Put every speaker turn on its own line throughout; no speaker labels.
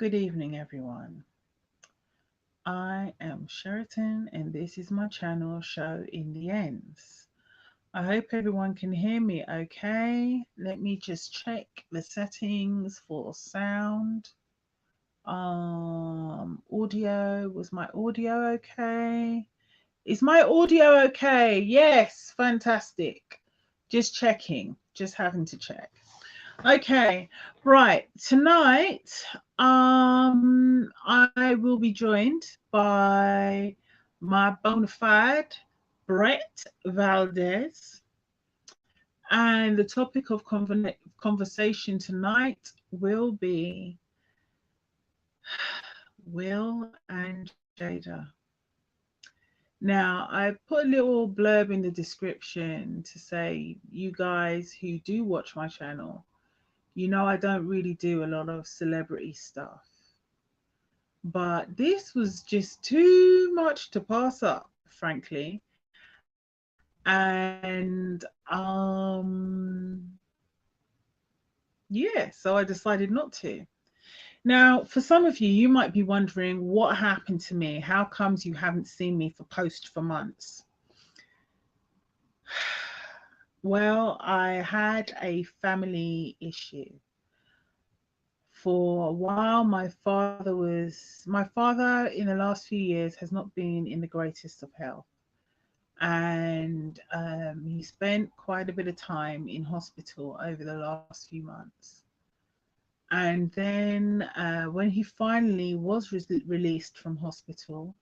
Good evening, everyone. I am Sheraton, and this is my channel, Show in the Ends. I hope everyone can hear me okay. Let me just check the settings for sound. Audio. Was my audio okay? Is my audio okay? Yes, fantastic. Just checking, just having to check. Okay, right. Tonight, I will be joined by my bona fide Brett Valdez, and the topic of conversation tonight will be Will and Jada. Now, I put a little blurb in the description to say, you guys who do watch my channel, you know, I don't really do a lot of celebrity stuff. But this was just too much to pass up, frankly. And yeah, so I decided not to. Now, for some of you, you might be wondering what happened to me. How comes you haven't seen me post for months? Well, I had a family issue. For a while, my father in the last few years has not been in the greatest of health. And he spent quite a bit of time in hospital over the last few months. And then when he finally was released from hospital,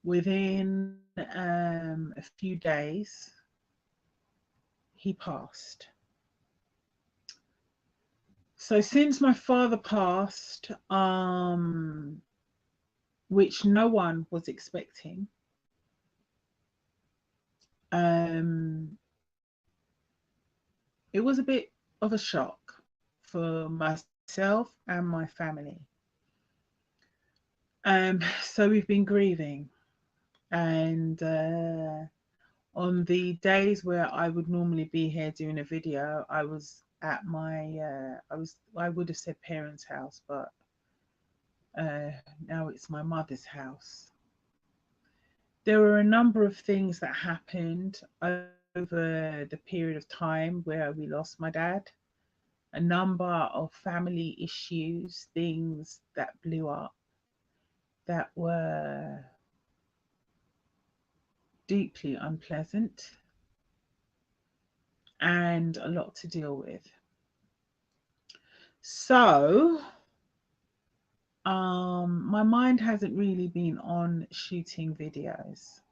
within a few days, he passed. So since my father passed, which no one was expecting, it was a bit of a shock for myself and my family. So we've been grieving, and on the days where I would normally be here doing a video, I was at I would have said parents' house, but now it's my mother's house. There were a number of things that happened over the period of time where we lost my dad. A number of family issues, things that blew up that were deeply unpleasant and a lot to deal with. So, my mind hasn't really been on shooting videos.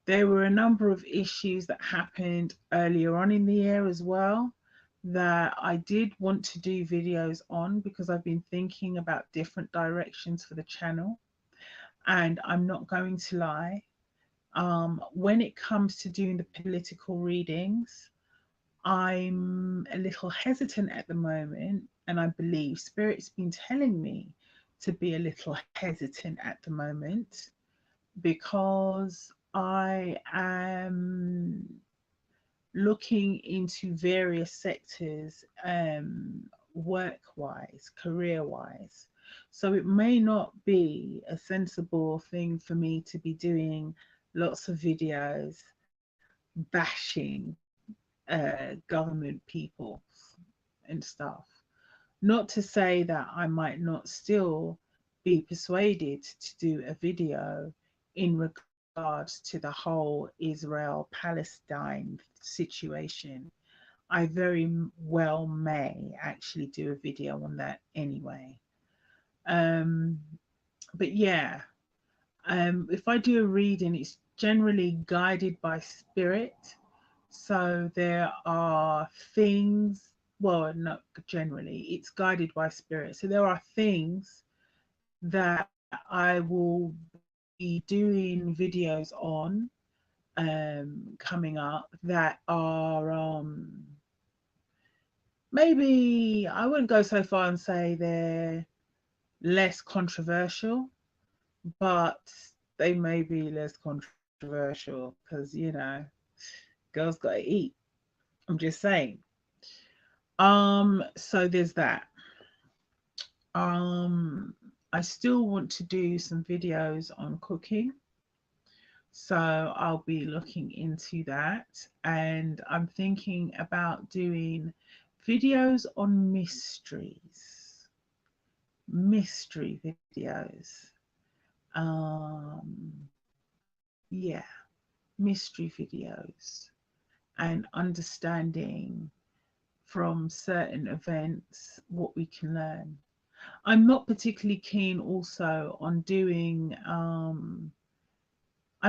There were a number of issues that happened earlier on in the year as well that I did want to do videos on because I've been thinking about different directions for the channel. And I'm not going to lie, when it comes to doing the political readings, I'm a little hesitant at the moment, and I believe Spirit's been telling me to be a little hesitant at the moment because I am looking into various sectors, work wise, career wise. So it may not be a sensible thing for me to be doing lots of videos bashing government people and stuff. Not to say that I might not still be persuaded to do a video in regards to the whole Israel Palestine situation. I very well may actually do a video on that anyway. Um, but yeah, if I do a reading, it's generally guided by spirit. So there are things, well, not generally, it's guided by spirit. So there are things that I will be doing videos on coming up that are maybe I wouldn't go so far and say they're less controversial, but they may be less controversial because girls got to eat. I'm just saying. So there's that. I still want to do some videos on cooking, so I'll be looking into that. And I'm thinking about doing videos on mystery videos. Um, yeah, mystery videos and understanding from certain events what we can learn. I'm not particularly keen also on doing, I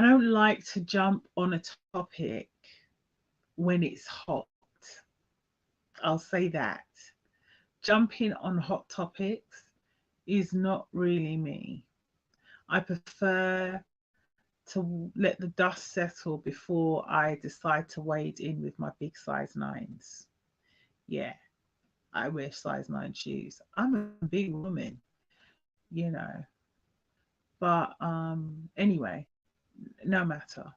don't like to jump on a topic when it's hot. I'll say that. Jumping on hot topics is not really me. I prefer to let the dust settle before I decide to wade in with my big size nines. Yeah, I wear size nine shoes. I'm a big woman, you know. But anyway, no matter.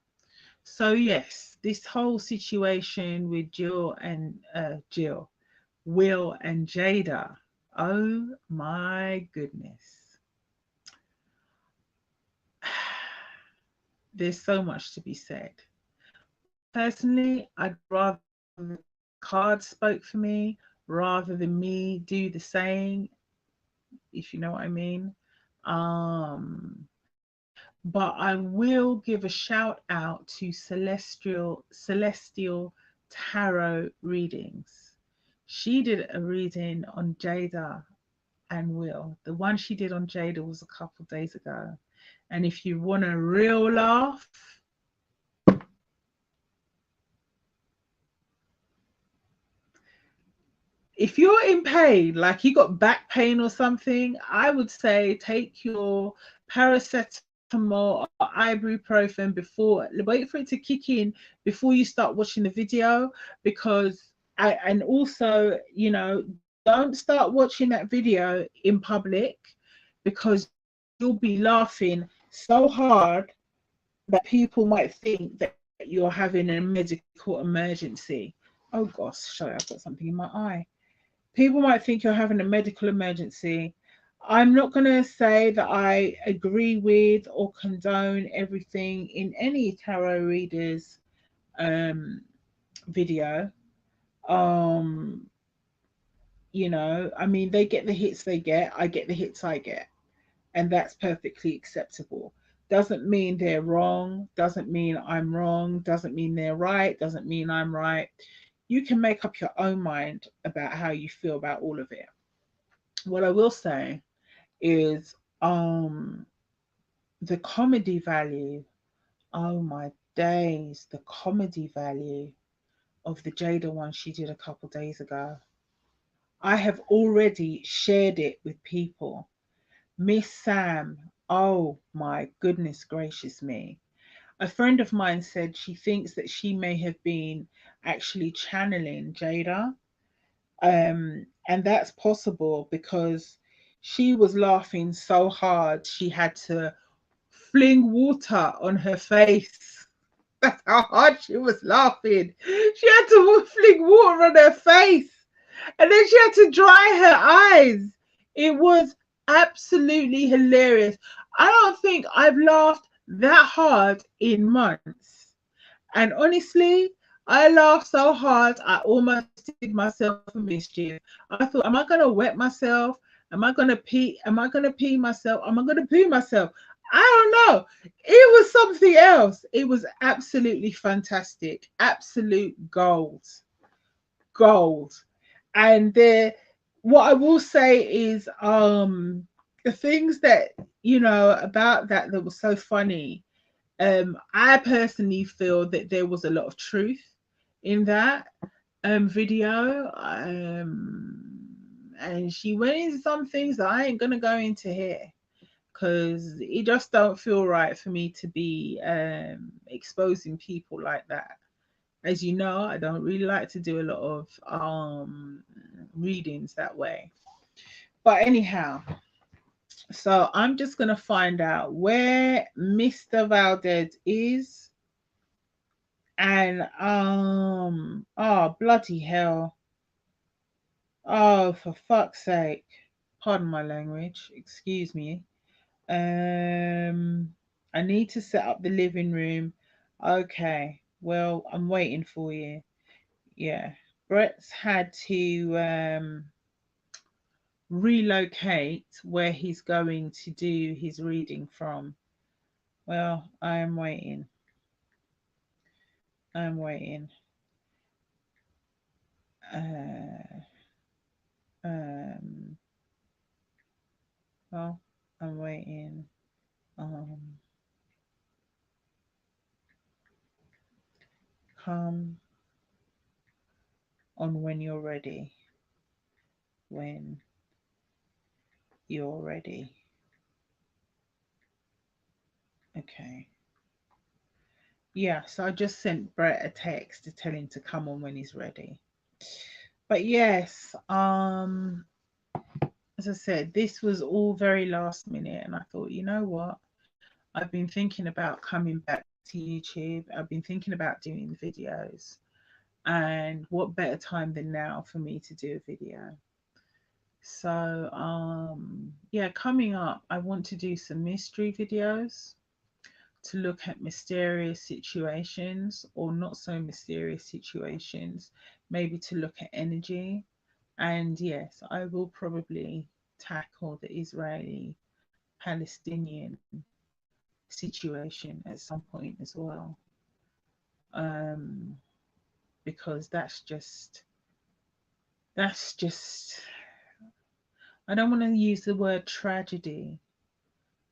So yes, this whole situation with Will and Jada. Oh my goodness. There's so much to be said. Personally, I'd rather the cards spoke for me rather than me do the saying, if you know what I mean. Um, but I will give a shout out to Celestial Tarot readings. She did a reading on Jada and Will. The one she did on Jada was a couple of days ago. And if you want a real laugh, if you're in pain, like you got back pain or something, I would say take your paracetamol or ibuprofen before, wait for it to kick in before you start watching the video. Because and also, don't start watching that video in public, because you'll be laughing so hard that people might think that you're having a medical emergency. Oh gosh, sorry, I've got something in my eye. People might think you're having a medical emergency. I'm not going to say that I agree with or condone everything in any tarot reader's um, video. Um, I mean, they get the hits they get, I get the hits I get, and that's perfectly acceptable. Doesn't mean they're wrong, doesn't mean I'm wrong, doesn't mean they're right, doesn't mean I'm right. You can make up your own mind about how you feel about all of it. What I will say is the comedy value. Oh my days, the comedy value of the Jada one she did a couple days ago. I have already shared it with people. Miss Sam, oh my goodness gracious me. A friend of mine said she thinks that she may have been actually channeling Jada. And that's possible because she was laughing so hard she had to fling water on her face. That's how hard she was laughing. She had to fling water on her face, and then she had to dry her eyes. It was absolutely hilarious. I don't think I've laughed that hard in months. And honestly, I laughed so hard I almost did myself a mischief. I thought, am I gonna wet myself? Am I gonna pee? Am I gonna pee myself? Am I gonna poo myself? I don't know. It was something else. It was absolutely fantastic. Absolute gold. Gold. And what I will say is the things that about that was so funny. I personally feel that there was a lot of truth in that video. And she went into some things that I ain't gonna go into here because it just don't feel right for me to be exposing people like that. As you know, I don't really like to do a lot of readings that way. But anyhow, so I'm just gonna find out where Mr. Valdez is. And oh bloody hell. Oh, for fuck's sake. Pardon my language. Excuse me. Um, I need to set up the living room. Okay. Well, I'm waiting for you. Yeah. Brett's had to relocate where he's going to do his reading from. Well, I am waiting. I'm waiting. Uh, um, well, I'm waiting. Um, come on when you're ready. When you're ready. Okay. Yeah, so I just sent Brett a text to tell him to come on when he's ready. But yes, as I said, this was all very last minute, and I thought, you know what? I've been thinking about coming back to YouTube. I've been thinking about doing videos, and what better time than now for me to do a video? So, yeah, coming up, I want to do some mystery videos to look at mysterious situations or not so mysterious situations, maybe to look at energy. And yes, I will probably tackle the Israeli Palestinian situation at some point as well. Um, because that's just I don't want to use the word tragedy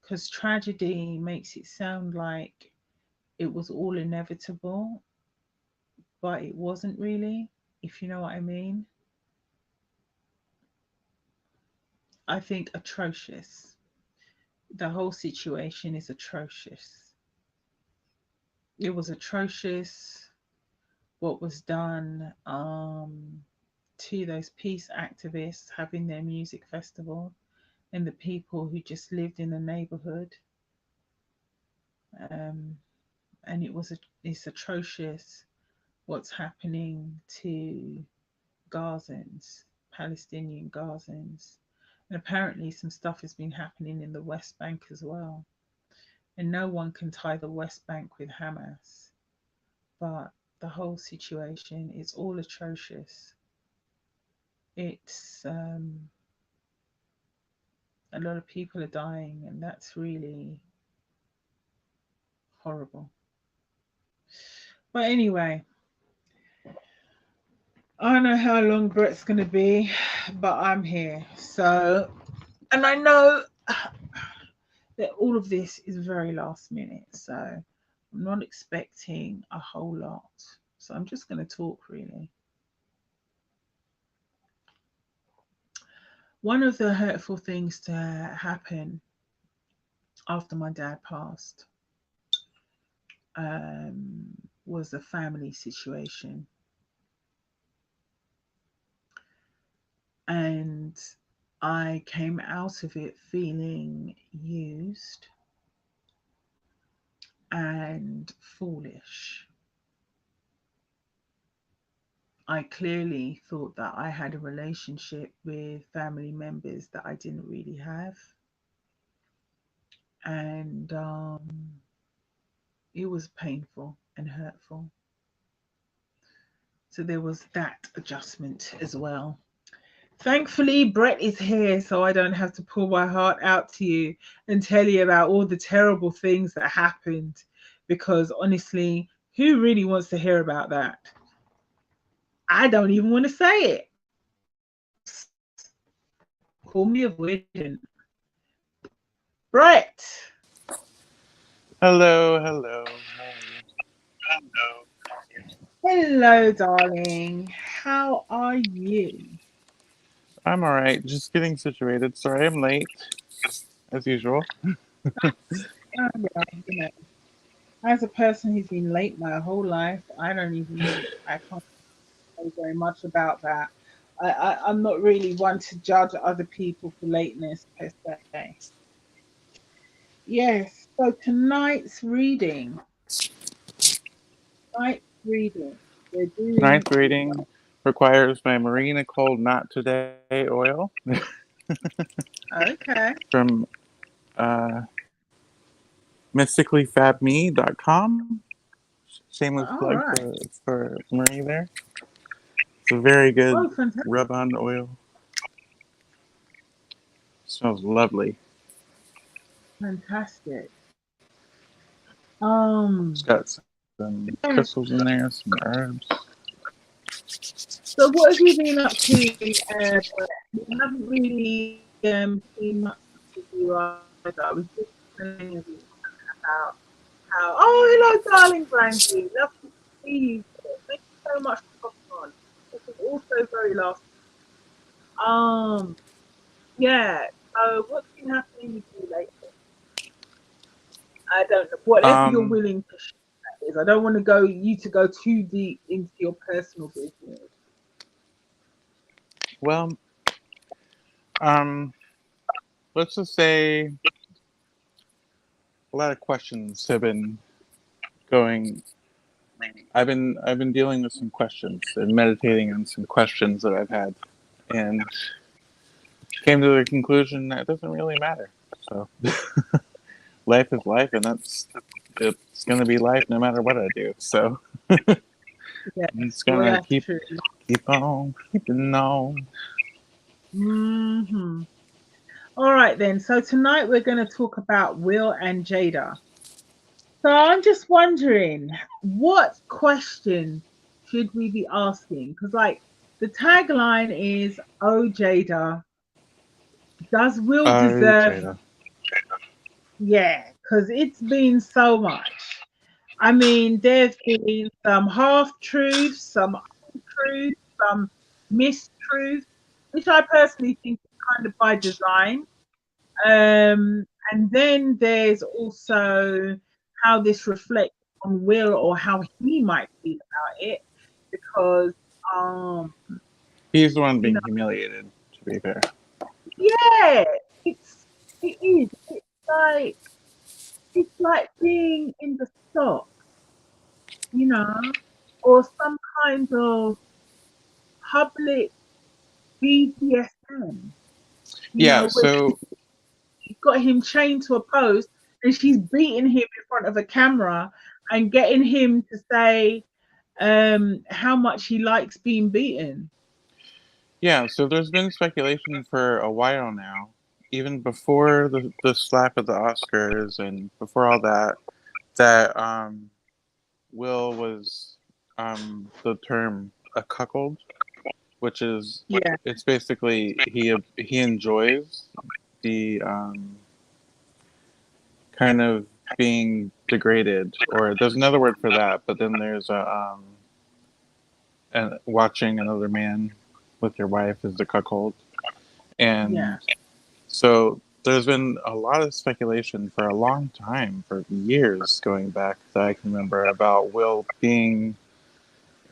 because tragedy makes it sound like it was all inevitable, but it wasn't really, if you know what I mean. I think atrocious. The whole situation is atrocious. It was atrocious what was done to those peace activists having their music festival and the people who just lived in the neighborhood. Um, and it's atrocious what's happening to Gazans, Palestinian Gazans. And apparently, some stuff has been happening in the West Bank as well. And no one can tie the West Bank with Hamas. But the whole situation is all atrocious. It's a lot of people are dying, and that's really horrible. But anyway, I don't know how long Brett's going to be, but I'm here. So, and I know that all of this is very last minute. So, I'm not expecting a whole lot. So, I'm just going to talk really. One of the hurtful things to happen after my dad passed was a family situation. And I came out of it feeling used and foolish. I clearly thought that I had a relationship with family members that I didn't really have. And it was painful and hurtful. So there was that adjustment as well. Thankfully, Brett is here, so I don't have to pull my heart out to you and tell you about all the terrible things that happened. Because honestly, who really wants to hear about that? I don't even want to say it. Call me avoidant. Brett,
Hello, hello. How are you?
hello, darling. How are you?
I'm all right. Just getting situated. Sorry, I'm late, as usual.
Oh, well, as a person who's been late my whole life, I can't say very much about that. I'm not really one to judge other people for lateness per se. Yes, so tonight's reading, we're doing
Ninth reading requires my Marina Cold Not Today oil.
Okay.
from uh, mysticallyfabme.com. Shameless
All
plug
right.
for Marie there. It's a very good
Oh, fantastic.
rub-on oil. Smells lovely.
Fantastic.
It's got some
Yeah.
crystals in there, some herbs.
So what have you been up to? We haven't really seen much of you either. I was just telling everyone about how. Oh, hello, darling Brandy. Lovely to see you. Thank you so much for coming on. This is also very last. Um, yeah. So what's been happening with you lately? I don't know. Whatever you're
Um,
willing to share that is. I don't want to go you to go too deep into your personal business.
well, um, let's just say a lot of questions have been going. I've been dealing with some questions and meditating on some questions that I've had, and came to the conclusion that it doesn't really matter. So life is life, and it's gonna be life no matter what I do. So
Yeah.
I'm just
Well,
gonna
that's
keep
true.
keep on keeping on.
Hmm. All right then. So tonight we're going to talk about Will and Jada. So I'm just wondering, what question should we be asking? Because like the tagline is, "Oh Jada, does Will
Oh,
deserve?"
Jada.
Yeah, because it's been so much. I mean, there's been some half truths, some untruths, some mistruths, which I personally think is kind of by design. And then there's also how this reflects on Will or how he might feel about it, because
He's the one
you know,
being humiliated. To be fair.
yeah, it is. Like it's like being in the stock, you know, or some kind of public BDSM,
Yeah.
where
So
she's got him chained to a post and she's beating him in front of a camera and getting him to say how much he likes being beaten.
yeah. So there's been speculation for a while now, even before the slap at the Oscars and before all that, that Will was the term a cuckold, which is
Yeah,
it's basically he enjoys the kind of being degraded, or there's another word for that, but then there's watching another man with your wife is the cuckold,
yeah.
and so there's been a lot of speculation for a long time, for years going back that I can remember, about Will being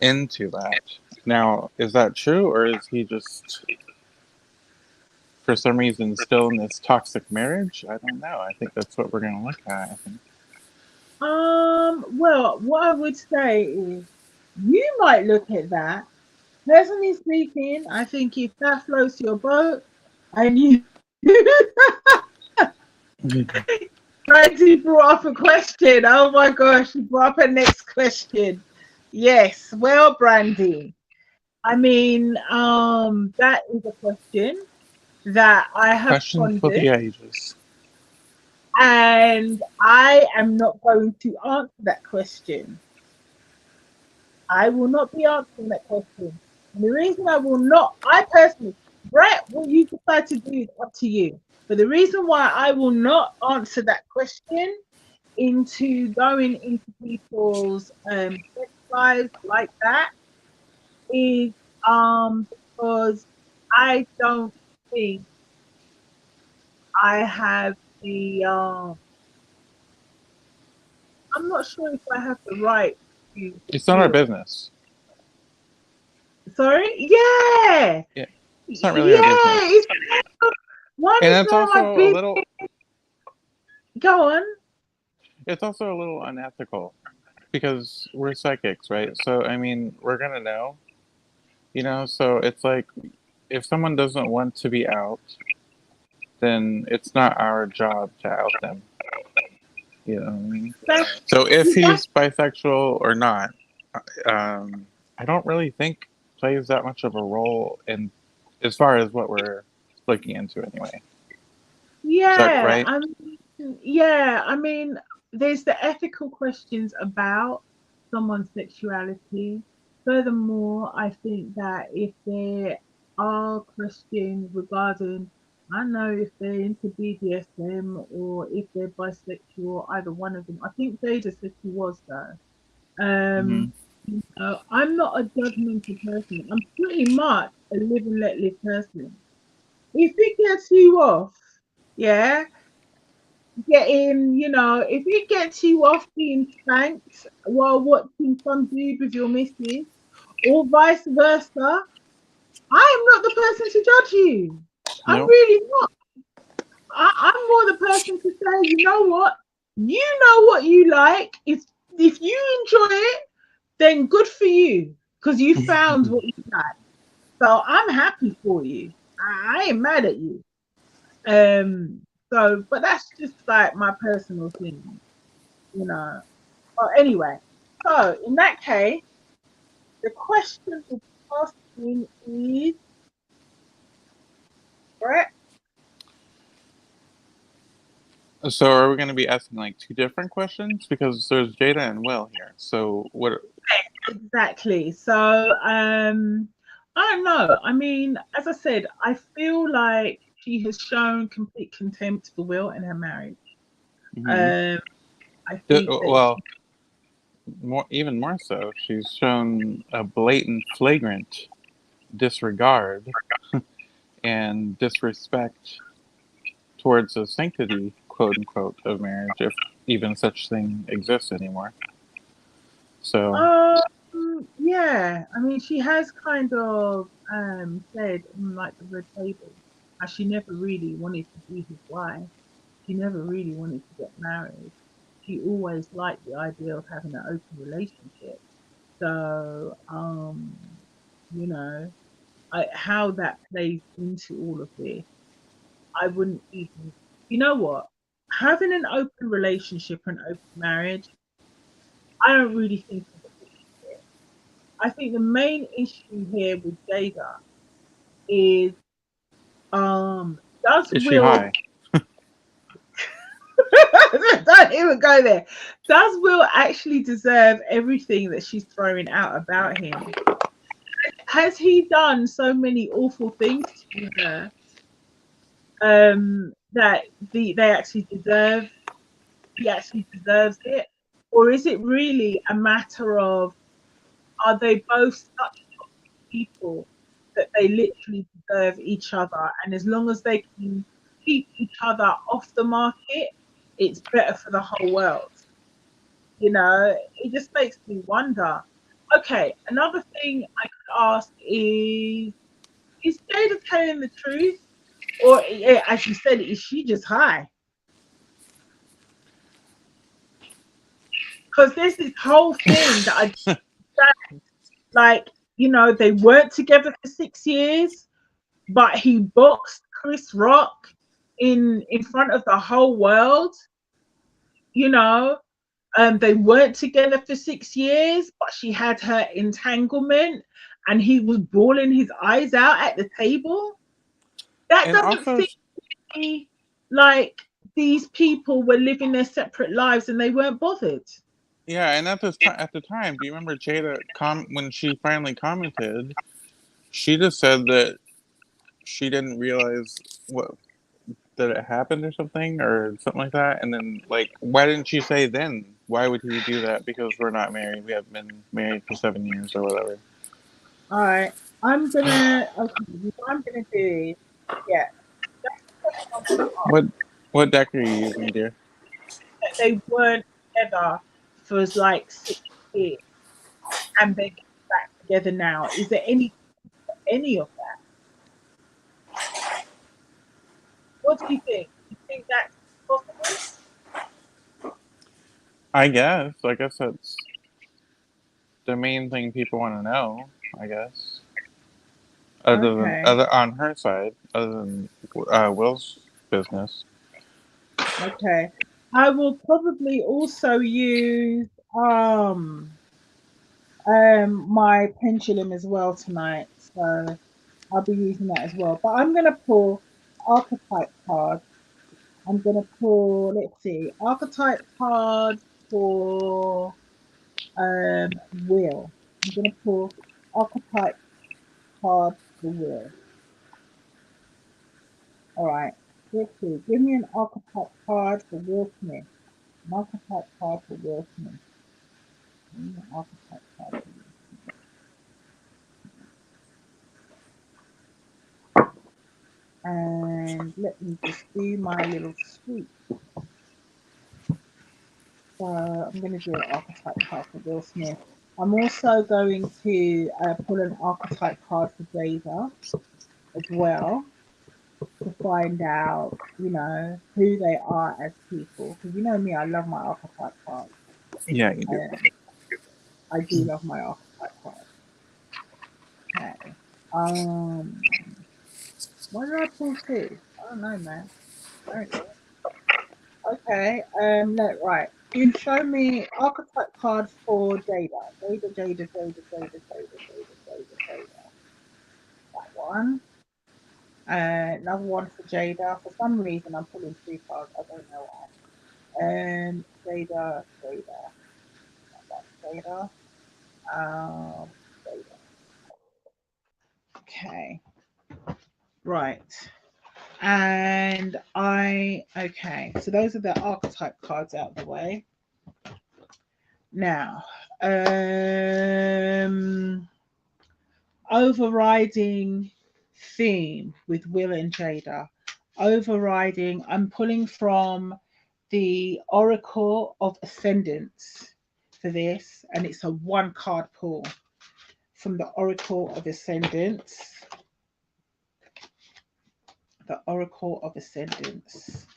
into that. Now, is that true, or is he just, for some reason, still in this toxic marriage? I don't know. I think that's what we're going to look at. I think.
Well, what I would say is you might look at that. Personally speaking, I think if that floats your boat and you Brandy brought up a question. Oh my gosh, she brought up a next question. Yes, well, Brandy. I mean, that is a question that I have
Question for
pondered,
the ages.
and I am not going to answer that question. I will not be answering that question. And the reason I will not, I personally, Brett, what you decide to do is up to you. But the reason why I will not answer that question into going into people's sex lives like that is because I don't think I have the I'm not sure if I have the right to
It's not our
do it.
business.
Sorry? Yeah.
Yeah, it's not really our
Yeah.
business.
It's one
And
is
it's
none of my
also a
business.
little.
Go on.
It's also a little unethical because we're psychics, right? So I mean, we're gonna know, So it's like if someone doesn't want to be out, then it's not our job to out them. You know what I mean?
That's
So if
that's
he's bisexual or not, I don't really think plays that much of a role in as far as what we're looking into anyway. Is that
yeah.
right?
I mean, there's the ethical questions about someone's sexuality. Furthermore, I think that if there are questions regarding, I don't know if they're into BDSM or if they're bisexual, either one of them. I think Jada said she was though.
Mm-hmm.
Um, I'm not a judgmental person. I'm pretty much a live and let live person. If it gets you off, yeah, getting, if it gets you off being spanked while watching some dude with your missus, or vice versa, I am not the person to judge you. I'm
Nope.
really not. I'm more the person to say, you know what? You know what you like. If you enjoy it, then good for you because you found what you like. So I'm happy for you. I ain't mad at you. But that's just like my personal thing, you know. But anyway, so in that case, the question we're asking is, right?
So are we going to be asking like two different questions because there's Jada and Will here? So what?
Exactly. So I don't know. I mean, as I said, I feel like she has shown complete contempt for Will and her marriage.
Mhm.
Um, I think that
Well, even more so, she's shown a blatant, flagrant disregard and disrespect towards the sanctity, quote unquote, of marriage, if even such thing exists anymore. So,
yeah, I mean, she has kind of said on like the red table how she never really wanted to be his wife. She never really wanted to get married. She always liked the idea of having an open relationship. So, you know, how that plays into all of this, I wouldn't even. You know what? Having an open relationship and open marriage, I don't really think is an issue. I think the main issue here with Jada is does
is she
Will
high?
don't even go there. Does Will actually deserve everything that she's throwing out about him? Has he done so many awful things to her that they actually deserve he actually deserves it? Or is it really a matter of are they both such people that they literally deserve each other. And as long as they can keep each other off the market, it's better for the whole world. It just makes me wonder. Okay, another thing I could ask is Jada telling the truth? Or, yeah, as you said, is she just high? Because there's this whole thing that I understand. Like, they weren't together for 6 years, but he boxed Chris Rock in front of the whole world. You know, they weren't together for 6 years, but she had her entanglement, and he was bawling his eyes out at the table. That
And
doesn't
also,
seem to me like these people were living their separate lives and they weren't bothered.
yeah, and at the time, do you remember Jada when she finally commented? She just said that she didn't realize what that it happened or something like that. And then, like, why didn't she say then? Why would he do that? Because we're not married. We have been married for 7 years or whatever.
All right, okay. What I'm gonna do is, yeah, that's the question I'm gonna ask.
What deck are you using, dear?
That they weren't together for like 6 years and they're getting back together now. Is there any of that? What do you think? Do you think that's possible?
I guess. I guess that's the main thing people want to know. I guess. Other than
Okay.
other on her side, other than Will's. business.
Okay. I will probably also use my pendulum as well tonight. So I'll be using that as well. But I'm gonna pull archetype cards. I'm gonna pull, let's see, archetype cards for will. I'm gonna pull archetype cards for will. All right. Let's see. Give me an archetype card for Will Smith. An archetype card for Will Smith. Give me an archetype card for Will Smith. And let me just do my little sweep. So I'm going to do an archetype card for Will Smith. I'm also going to pull an archetype card for Jada as well to find out, who they are as people. Because you know me, I love my archetype cards.
Yeah, you do.
Um, I do love my archetype cards. Okay. Um, why did I pull two? I don't know, man. I don't know. Okay. No, right. You show me archetype cards for Jada. Jada. That one. Another one for Jada. For some reason, I'm pulling three cards. I don't know why. Jada. Jada. Um, Jada. Okay. Right. Okay, so those are the archetype cards out the way. Now, overriding theme with Will and Jada. Overriding, I'm pulling from the Oracle of Ascendance for this, and it's a one card pull from the Oracle of Ascendance. The Oracle of Ascendance.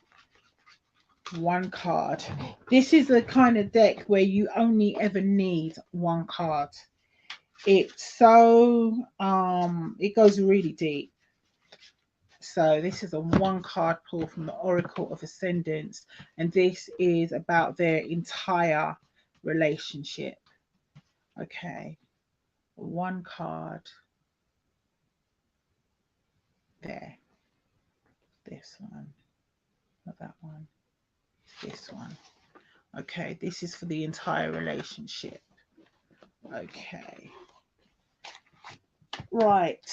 One card. This is the kind of deck where you only ever need one card. It's so it goes really deep. So this is a one card pull from the Oracle of Ascendance, and this is about their entire relationship. Okay, one card there. This one, not that one. This one. Okay, this is for the entire relationship. Okay. Right.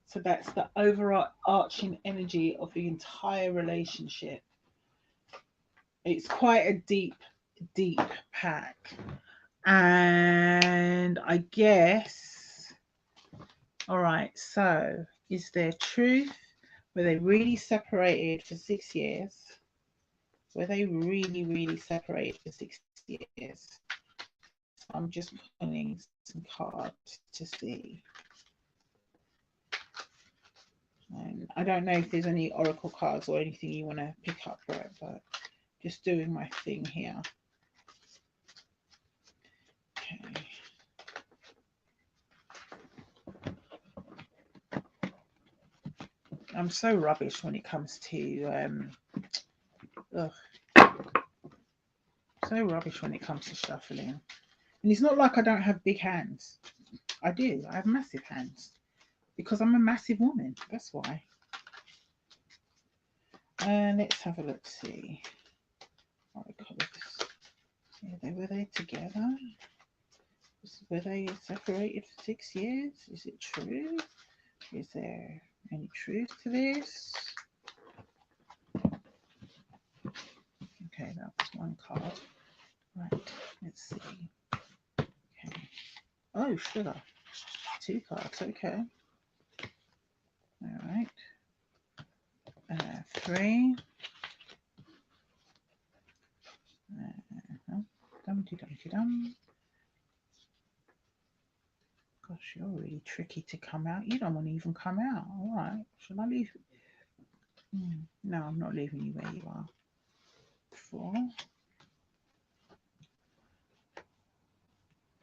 So that's the overarching energy of the entire relationship. It's quite a deep, deep pack. And I guess, all right, so is there truth? Were they really separated for 6 years? Were they really, really separated for 6 years? So I'm just pulling some cards to see. And I don't know if there's any oracle cards or anything you want to pick up for it, but just doing my thing here. Okay. I'm so rubbish when it comes to so rubbish when it comes to shuffling. And it's not like I don't have big hands. I do. I have massive hands because I'm a massive woman. That's why. And let's have a look. See. Yeah, were they together? Were they separated for 6 years? Is it true? Is there any truth to this? Okay, that was one card. Right, let's see. Okay. Oh, sugar. Two cards, okay. All right. Three. Dum. Gosh, you're really tricky to come out. You don't want to even come out. All right. Should I leave? No, I'm not leaving you where you are. Four.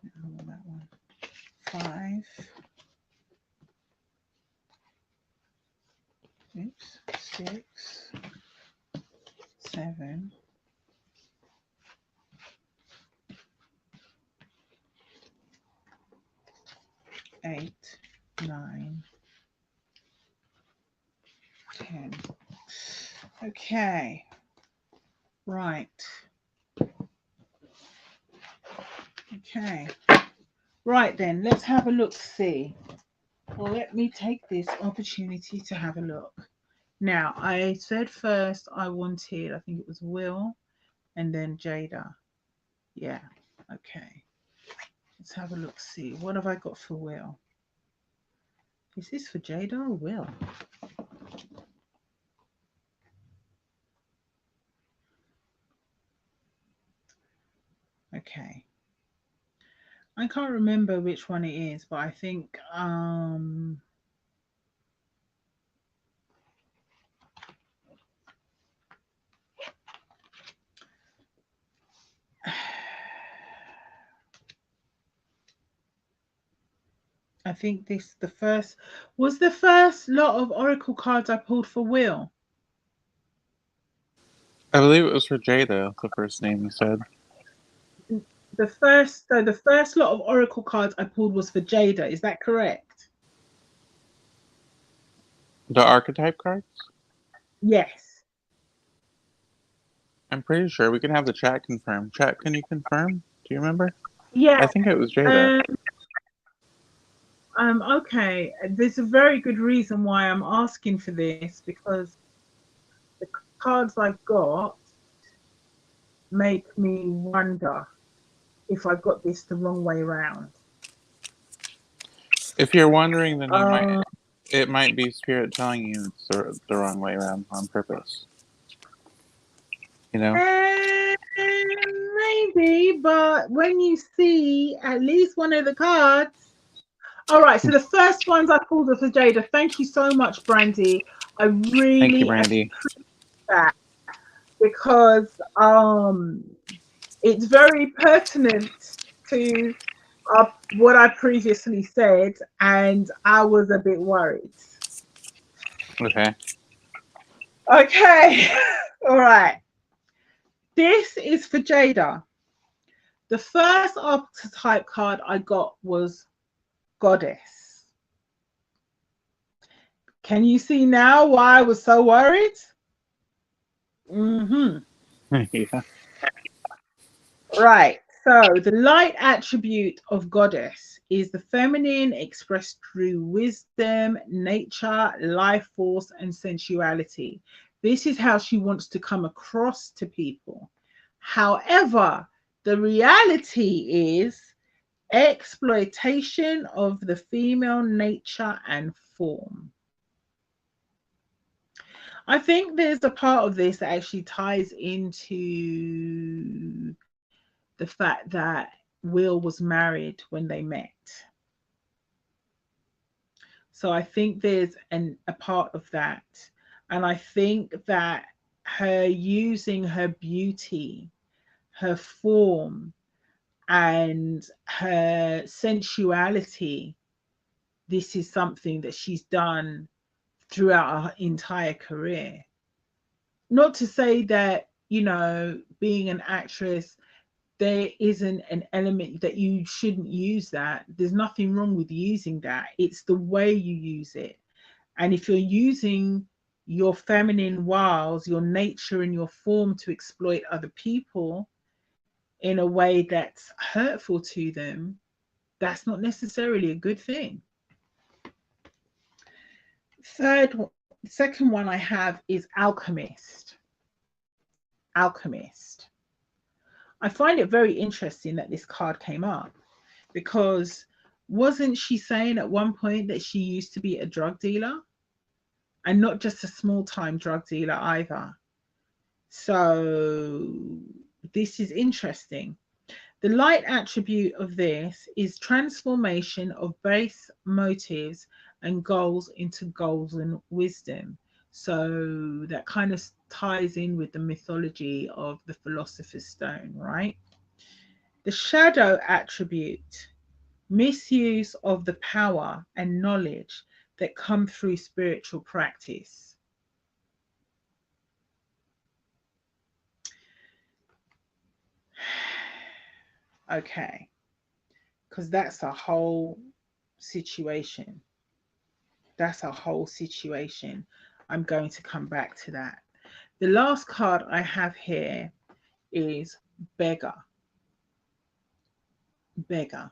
No, that one. Five. Oops. 6, 7, 8, 9, 10. Okay. Right. Okay. Right then, let's have a look see. Well, let me take this opportunity to have a look. Now, I said first I wanted, I think it was Will and then Jada. Yeah. Okay. Let's have a look see. What have I got for Will? Is this for Jada or Will? Okay. I can't remember which one it is, but I think I think this the first lot of oracle cards I pulled for Will.
I believe it was for Jada, the first name you said.
The first lot of oracle cards I pulled was for Jada. Is that correct?
The archetype cards?
Yes.
I'm pretty sure we can have the chat confirm. Chat, can you confirm? Do you remember?
Yeah.
I think it was Jada.
Um, okay. There's a very good reason why I'm asking for this because the cards I've got make me wonder if I got this the wrong way around.
If you're wondering, then
Um,
it might be spirit telling you it's the wrong way around on purpose. You know?
maybe, but when you see at least one of the cards. All right, so the first ones I pulled are for Jada. Thank you so much, Brandy. I
Thank you,
really
Brandy.
appreciate that because it's very pertinent to what I previously said, and I was a bit worried.
Okay.
Okay, all right. This is for Jada. The first archetype card I got was Goddess. Can you see now why I was so worried? Mm-hmm.
Yeah.
Right. So the light attribute of goddess is the feminine expressed through wisdom, nature, life force, and sensuality. This is how she wants to come across to people. However, the reality is exploitation of the female nature and form. I think there's a part of this that actually ties into the fact that Will was married when they met. So I think there's a part of that. And I think that her using her beauty, her form, and her sensuality, this is something that she's done throughout her entire career. Not to say that, being an actress, there isn't an element that you shouldn't use that. There's nothing wrong with using that. It's the way you use it. And if you're using your feminine wiles, your nature and your form to exploit other people in a way that's hurtful to them, that's not necessarily a good thing. Second one I have is alchemist. Alchemist. I find it very interesting that this card came up because wasn't she saying at one point that she used to be a drug dealer and not just a small time drug dealer either? So this is interesting. The light attribute of this is transformation of base motives and goals into golden wisdom. So that kind of ties in with the mythology of the Philosopher's Stone, right? The shadow attribute, misuse of the power and knowledge that come through spiritual practice. Okay, because that's a whole situation. That's a whole situation. I'm going to come back to that. The last card I have here is beggar. Beggar.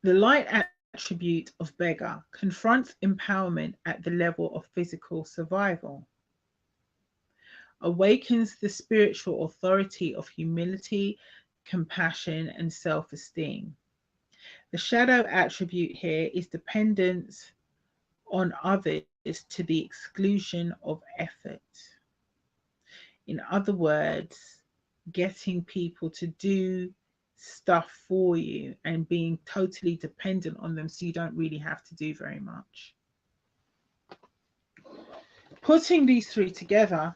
The light attribute of beggar confronts empowerment at the level of physical survival, awakens the spiritual authority of humility, compassion, and self esteem. The shadow attribute here is dependence on others to the exclusion of effort. In other words, getting people to do stuff for you and being totally dependent on them so you don't really have to do very much. Putting these three together,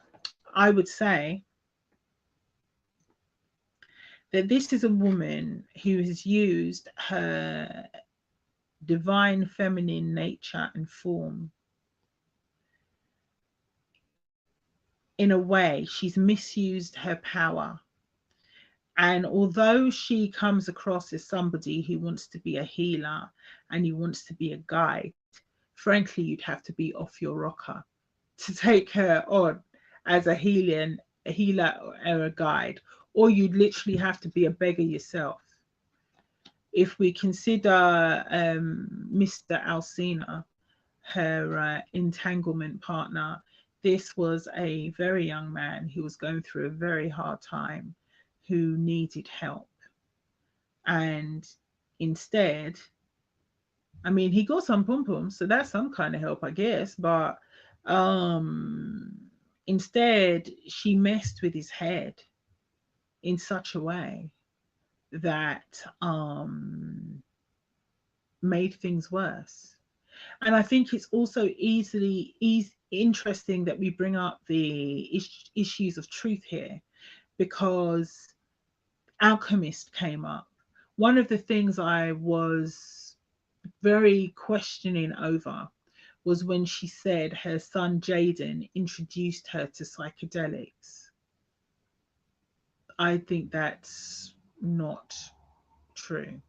I would say that this is a woman who has used her divine feminine nature and form in a way. She's misused her power. And although she comes across as somebody who wants to be a healer and who wants to be a guide, frankly, you'd have to be off your rocker to take her on as a healer or a guide, or you'd literally have to be a beggar yourself. If we consider Mr. Alcina, her entanglement partner, this was a very young man who was going through a very hard time, who needed help. And instead, I mean, he got some pum pum, so that's some kind of help, I guess. But instead, she messed with his head in such a way that made things worse. And I think it's also interesting that we bring up the issues of truth here, because Alchemist came up. One of the things I was very questioning over was when she said her son Jaden introduced her to psychedelics. I think that's not true.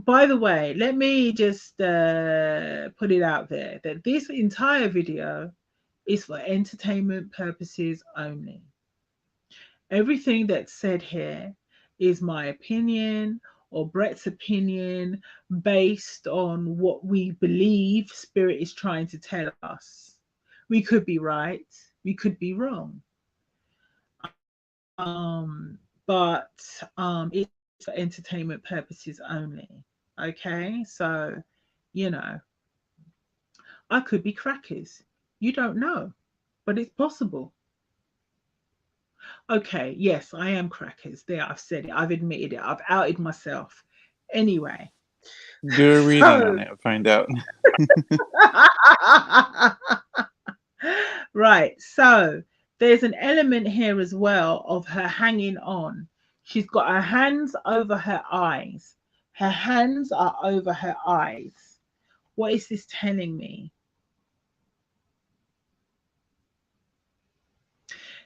By the way, let me just put it out there that this entire video is for entertainment purposes only. Everything that's said here is my opinion or Brett's opinion based on what we believe Spirit is trying to tell us. We could be right, we could be wrong. But it's for entertainment purposes only. Okay, so you know, I could be crackers. You don't know, but it's possible. Okay, yes, I am crackers. There, I've said it. I've admitted it. I've outed myself. Anyway,
Do a reading on
so
it, find out.
right, so there's an element here as well of her hanging on. She's got her hands over her eyes. Her hands are over her eyes. What is this telling me?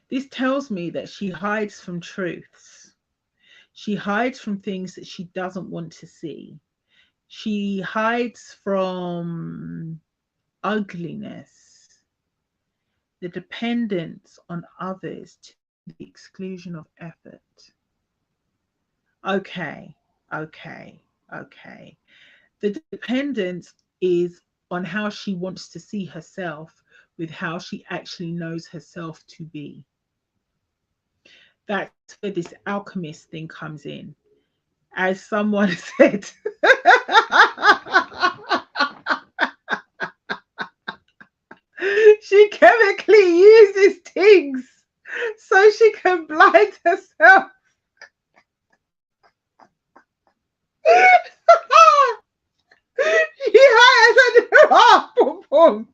This tells me that she hides from truths. She hides from things that she doesn't want to see. She hides from ugliness, the dependence on others to the exclusion of effort. Okay, okay, okay. The dependence is on how she wants to see herself with how she actually knows herself to be. That's where this alchemist thing comes in. As someone said, she chemically uses things so she can blind herself. She has a boom boom.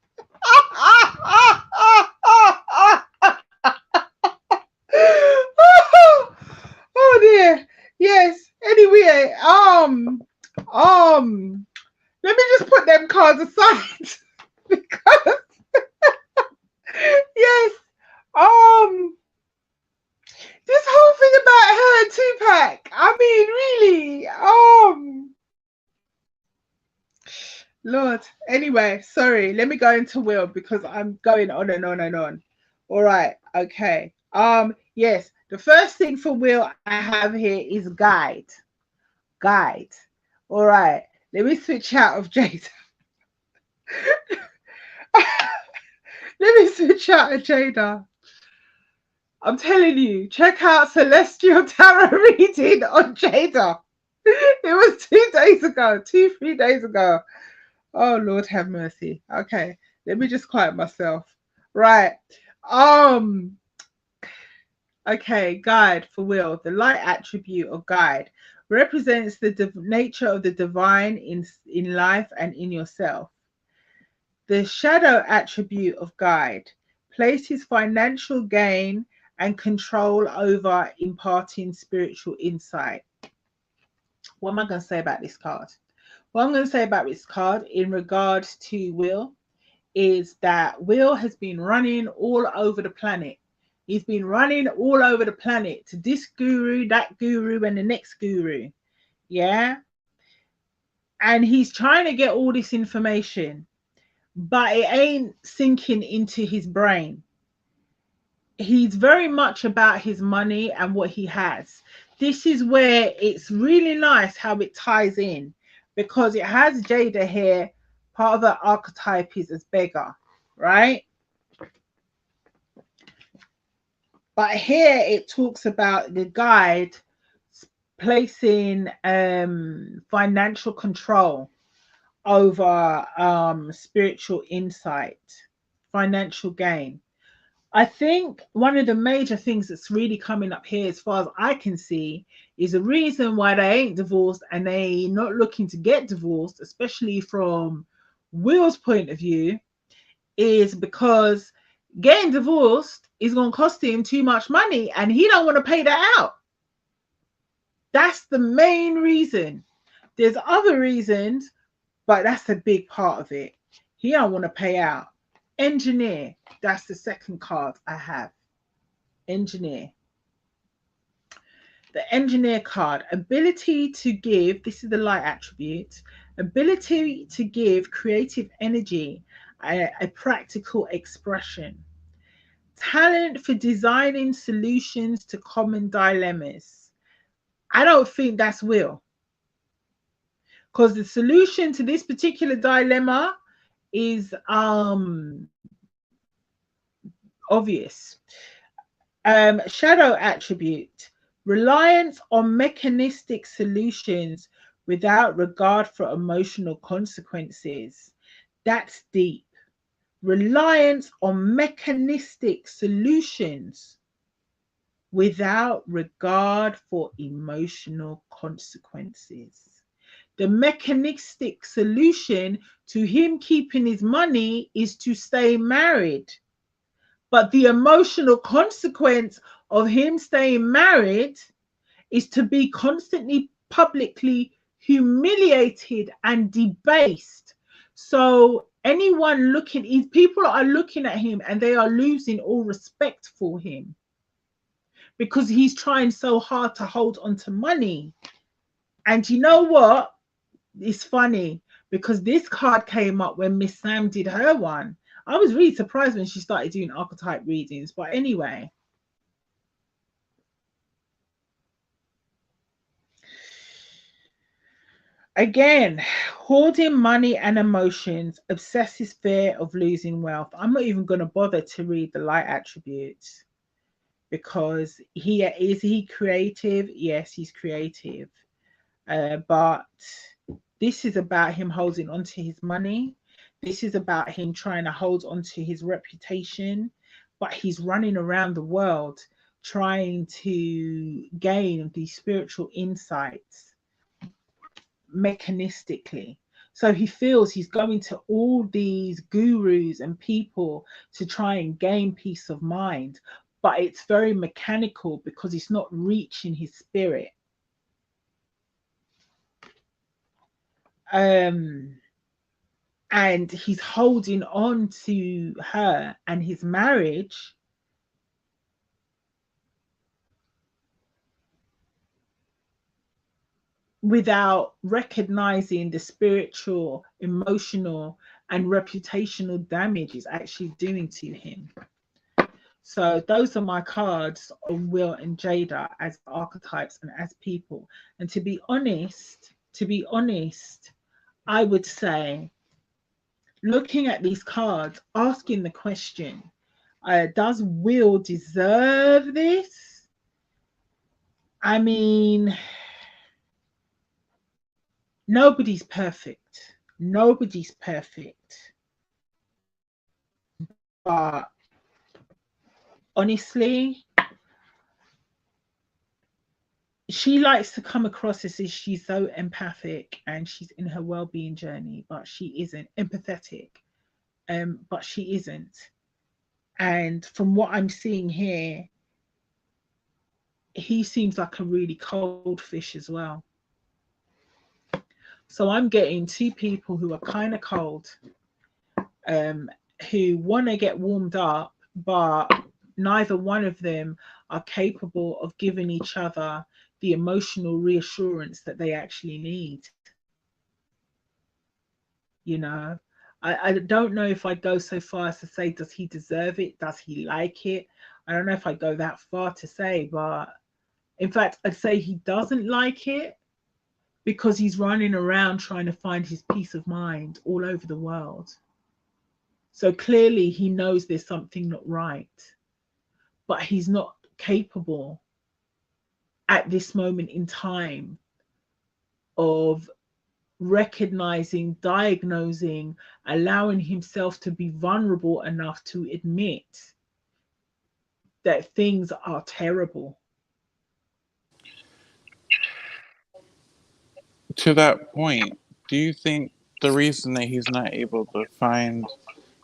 Oh dear. Yes. Anyway, let me just put them cards aside because yes, Um, this whole thing about her and Tupac. I mean, really. Lord. Anyway, sorry. Let me go into Will because I'm going on and on and on. All right. Okay. Yes. The first thing for Will I have here is guide. Guide. All right. Let me switch out of Jada. Let me switch out of Jada. I'm telling you, check out Celestial Tarot reading on Jada. It was 2 days ago, 3 days ago. Oh Lord have mercy. Okay, let me just quiet myself. Right. Um, okay, guide for Will. The light attribute of guide represents the nature of the divine in life and in yourself. The shadow attribute of guide places financial gain and control over imparting spiritual insight. What am I going to say about this card? What I'm going to say about this card in regards to Will is that Will has been running all over the planet. He's been running all over the planet to this guru, that guru, and the next guru. Yeah. And he's trying to get all this information, but it ain't sinking into his brain. He's very much about his money and what he has. This is where it's really nice how it ties in because it has Jada here. Part of her archetype is as beggar, right? But here it talks about the guide placing financial control over spiritual insight, financial gain. I think one of the major things that's really coming up here, as far as I can see, is the reason why they ain't divorced and they not looking to get divorced, especially from Will's point of view, is because getting divorced is going to cost him too much money and he don't want to pay that out. That's the main reason. There's other reasons, but that's a big part of it. He don't want to pay out. Engineer, that's the second card I have. Engineer. The engineer card, ability to give, this is the light attribute, ability to give creative energy, a practical expression, talent for designing solutions to common dilemmas. I don't think that's Will, because the solution to this particular dilemma is obvious. Shadow attribute, reliance on mechanistic solutions without regard for emotional consequences. That's deep. Reliance on mechanistic solutions without regard for emotional consequences. The mechanistic solution to him keeping his money is to stay married. But the emotional consequence of him staying married is to be constantly publicly humiliated and debased. So anyone looking, people are looking at him and they are losing all respect for him because he's trying so hard to hold on to money. And you know what? It's funny because this card came up when Miss Sam did her one. I was really surprised when she started doing archetype readings. But anyway, again, hoarding money and emotions, obsessive fear of losing wealth. I'm not even going to bother to read the light attributes because is he creative? Yes, he's creative. But this is about him holding on to his money. This is about him trying to hold on to his reputation, but he's running around the world trying to gain these spiritual insights mechanistically. So he feels he's going to all these gurus and people to try and gain peace of mind, but it's very mechanical because it's not reaching his spirit. And he's holding on to her and his marriage without recognizing the spiritual, emotional, and reputational damage it's actually doing to him. So those are my cards on Will and Jada as archetypes and as people. And to be honest, I would say looking at these cards, asking the question, does Will deserve this? I mean, nobody's perfect. Nobody's perfect. But honestly, she likes to come across as if she's so empathic and she's in her well-being journey, but she isn't empathetic. But she isn't. And from what I'm seeing here, he seems like a really cold fish as well. So I'm getting two people who are kind of cold, um, who want to get warmed up, but neither one of them are capable of giving each other the emotional reassurance that they actually need. You know, I don't know if I'd go so far as to say, does he deserve it? Does he like it? I don't know if I go that far to say, but in fact, I'd say he doesn't like it because he's running around trying to find his peace of mind all over the world. So clearly he knows there's something not right, but he's not capable at this moment in time of recognizing, diagnosing, allowing himself to be vulnerable enough to admit that things are terrible.
To that point, do you think the reason that he's not able to find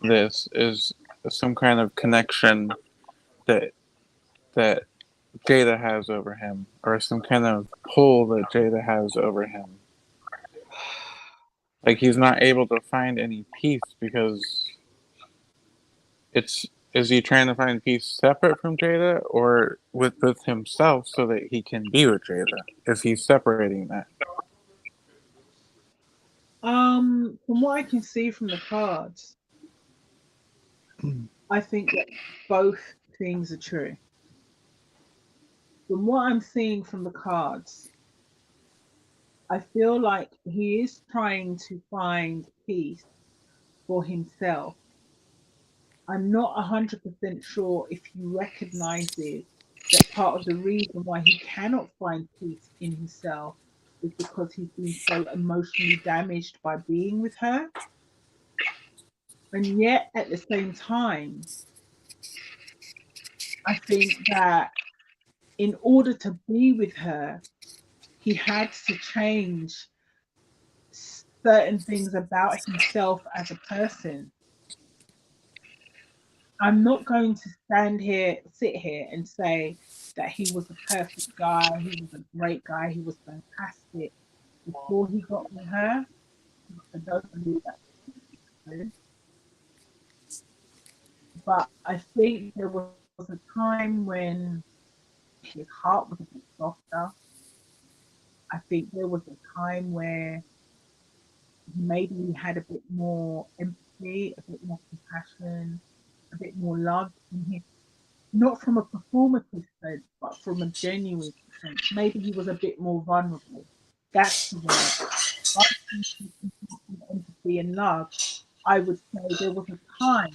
this is some kind of connection that that Jada has over him, or some kind of pull that Jada has over him? Like he's not able to find any peace because it's is he trying to find peace separate from Jada or with himself so that he can be with Jada? Is he separating that?
From what I can see from the cards, I think that both things are true. From what I'm seeing from the cards, I feel like he is trying to find peace for himself. I'm not 100% sure if he recognizes that part of the reason why he cannot find peace in himself is because he's been so emotionally damaged by being with her. And yet, at the same time, I think that in order to be with her, he had to change certain things about himself as a person. I'm not going to sit here and say that he was a perfect guy, he was a great guy, he was fantastic before he got with her. I don't believe that's true. But I think there was a time when his heart was a bit softer. I think there was a time where maybe he had a bit more empathy, a bit more compassion, a bit more love in him, not from a performative sense, but from a genuine sense. Maybe he was a bit more vulnerable. That's the word. Rather than empathy and love, I would say there was a time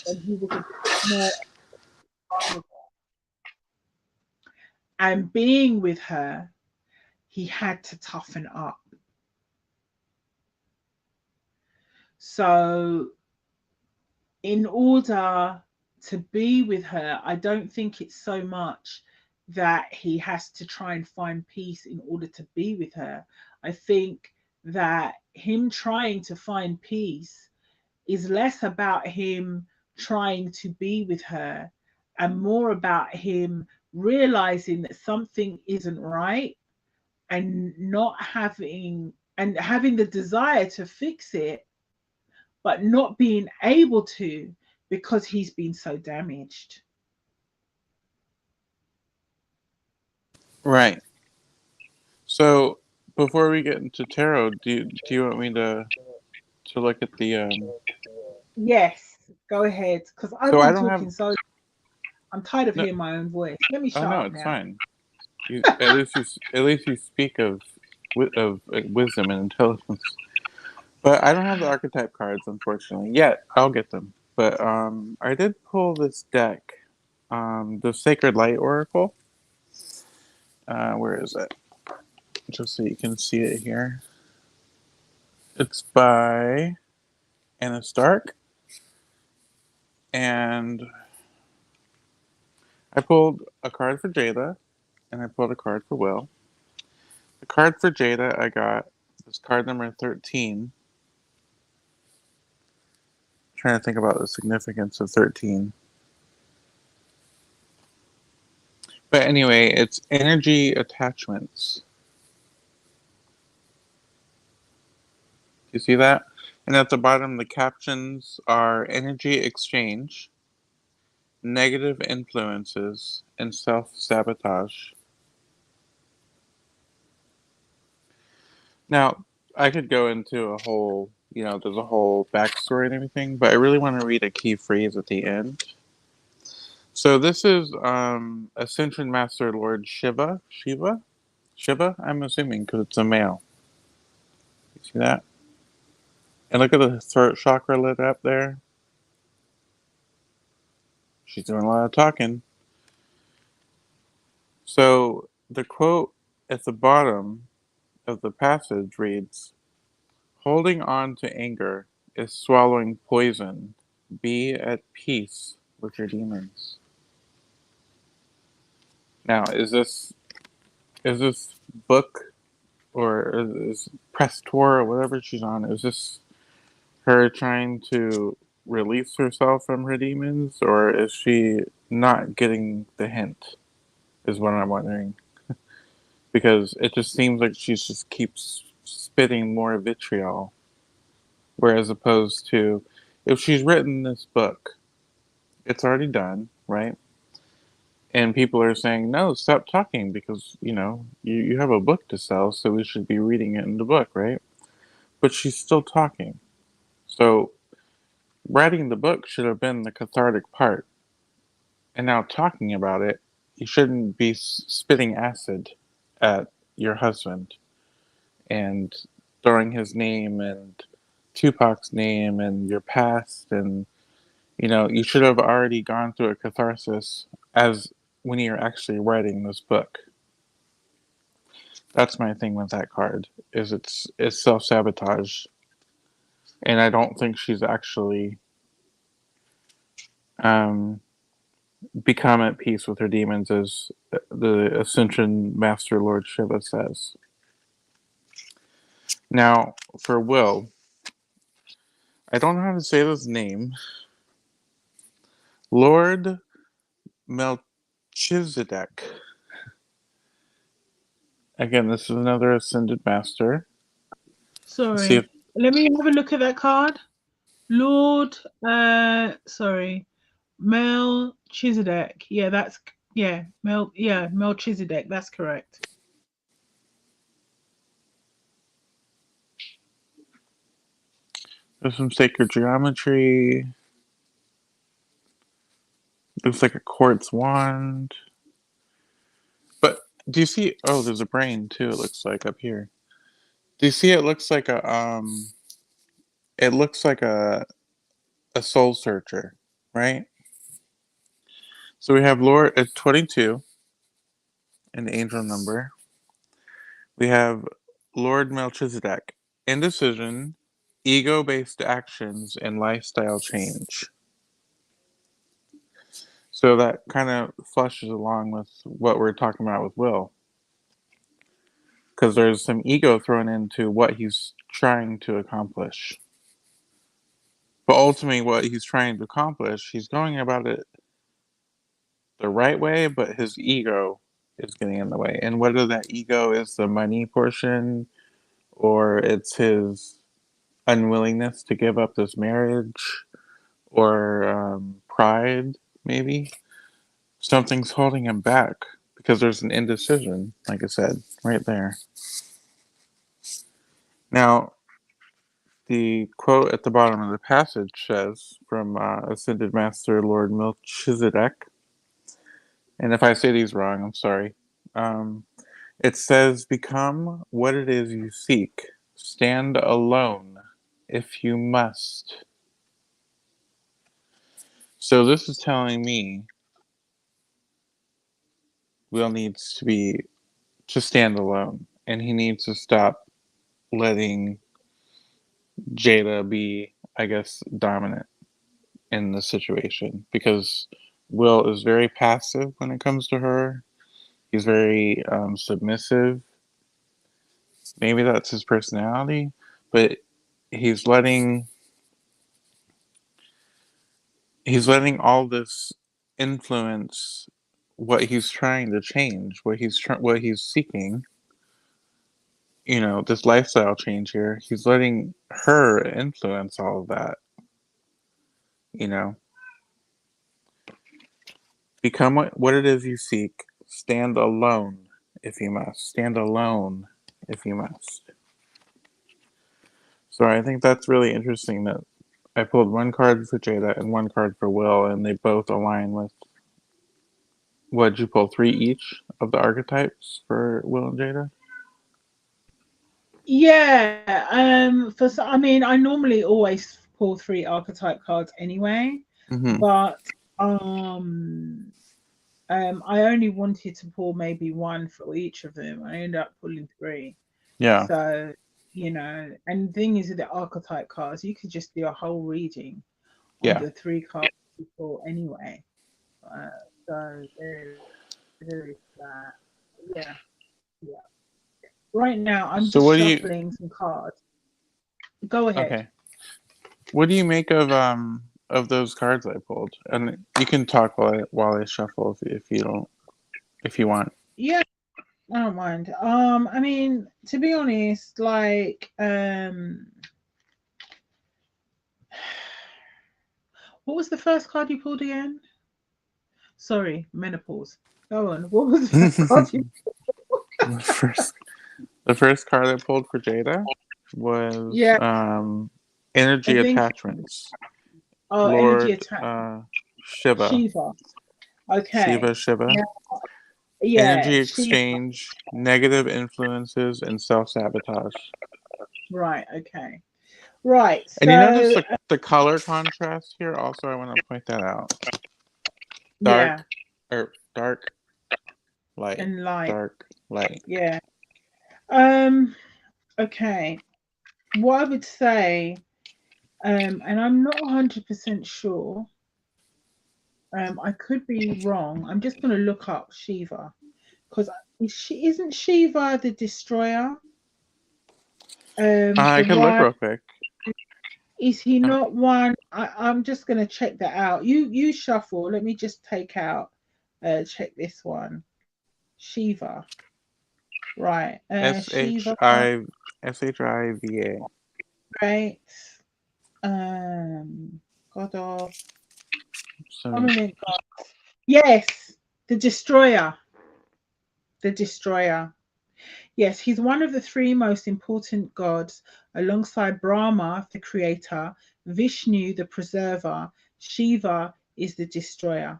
when he was a bit more vulnerable. And being with her, he had to toughen up. So, in order to be with her, I don't think it's so much that he has to try and find peace in order to be with her. I think that him trying to find peace is less about him trying to be with her and more about him realizing that something isn't right and not having the desire to fix it but not being able to because he's been so damaged.
Right. So before we get into tarot, do you want me to look at the
Yes, go ahead. Because I've
so I
been
don't have
talking so I'm tired of
no
hearing my own voice. Let me
oh
shut
no,
up
it's
now.
fine. You at least you speak of wisdom and intelligence. But I don't have the archetype cards, unfortunately, yet. I'll get them. But I did pull this deck, the Sacred Light Oracle. Where is it? Just so you can see it here. It's by Anna Stark, and I pulled a card for Jada, and I pulled a card for Will. The card for Jada I got is card number 13. I'm trying to think about the significance of 13. But anyway, it's energy attachments. You see that? And at the bottom, the captions are energy exchange, negative influences, and self sabotage. Now, I could go into a whole, there's a whole backstory and everything, but I really want to read a key phrase at the end. So this is Ascension Master Lord Shiva. Shiva, I'm assuming, because it's a male. You see that? And look at the throat chakra lit up there. She's doing a lot of talking. So the quote at the bottom of the passage reads, "Holding on to anger is swallowing poison. Be at peace with your demons." Now, is this book or is press tour or whatever she's on? Is this her trying to release herself from her demons, or is she not getting the hint? Is what I'm wondering, because it just seems like she just keeps spitting more vitriol. Whereas opposed to if she's written this book, it's already done, right? And people are saying, no, stop talking because, you have a book to sell, so we should be reading it in the book, right? But she's still talking. So writing the book should have been the cathartic part. And now talking about it, you shouldn't be spitting acid at your husband and throwing his name and Tupac's name and your past, and you should have already gone through a catharsis as when you're actually writing this book. That's my thing with that card. Is it's self sabotage, and I don't think she's actually um, become at peace with her demons, as the Ascension Master Lord Shiva says. Now, for Will, I don't know how to say this name. Lord Melchizedek. Again, this is another Ascended Master. Let's see if
Sorry. Let me have a look at that card. Lord, sorry. Melchizedek. Melchizedek. That's correct.
there's some sacred geometry. Looks like a quartz wand. But do you see? Oh, there's a brain too. It looks like up here. Do you see? It looks like a It looks like a soul searcher, right? So we have Lord at 22, an angel number. We have Lord Melchizedek, indecision, ego-based actions, and lifestyle change. So that kind of flushes along with what we're talking about with Will, because there's some ego thrown into what he's trying to accomplish. But ultimately, what he's trying to accomplish, he's going about it the right way, but his ego is getting in the way. And whether that ego is the money portion or it's his unwillingness to give up this marriage or pride, maybe something's holding him back because there's an indecision, like I said, right there. Now, the quote at the bottom of the passage says from Ascended Master Lord Melchizedek, and if I say these wrong, I'm sorry. Um, it says, "Become what it is you seek. Stand alone, if you must." So this is telling me Will needs to stand alone, and he needs to stop letting Jada be, I guess, dominant in the situation, because Will is very passive when it comes to her. He's very submissive. Maybe that's his personality, but he's letting he's letting all this influence what he's trying to change, what he's seeking. This lifestyle change here. He's letting her influence all of that. You know, become what it is you seek. Stand alone if you must. Stand alone if you must. So I think that's really interesting that I pulled one card for Jada and one card for Will, and they both align with what did you pull? Three each of the archetypes for Will and Jada?
Yeah. I mean, I normally always pull three archetype cards anyway,
Mm-hmm.
but um, I only wanted to pull maybe one for each of them. I ended up pulling three.
Yeah.
So, and the thing is with the archetype cards, you could just do a whole reading on
Yeah.
the three cards you pull anyway. Uh, so there is that. Yeah, yeah. Right now, I'm
So
just
what do you
shuffling some cards. Go ahead.
okay. What do you make of those cards I pulled? And you can talk while I shuffle if you don't if you want.
Yeah, I don't mind. I mean, to be honest, like, what was the first card you pulled again? Sorry, menopause. Go on. What was the first card you?
the first the first card I pulled for Jada was
Yeah, I
energy
think.
attachments.
Oh, energy
Lord
attack.
Shiva.
Shiva. Okay.
Shiva.
Now, yeah,
Energy
Shiva.
exchange, negative influences, and self sabotage.
Right. Okay. Right.
And you notice
So,
the color contrast here. Also, I want to point that out.
yeah,
Dark, or dark, light,
and light.
dark, light.
Yeah. Um. Okay. What I would say, and I'm not 100% sure. I could be wrong. I'm just going to look up Shiva because isn't Shiva the destroyer?
I
The
could look
one
real quick.
is he
Uh,
not one? I'm just going to check that out. You shuffle. Let me just take out. Check this one. Shiva. Right.
S H
Shiva.
I SHIVA.
Right. Um. God of
So,
prominent God. Yes, the destroyer. The destroyer. Yes, he's one of the three most important gods, alongside Brahma, the creator, Vishnu, the preserver, Shiva is the destroyer.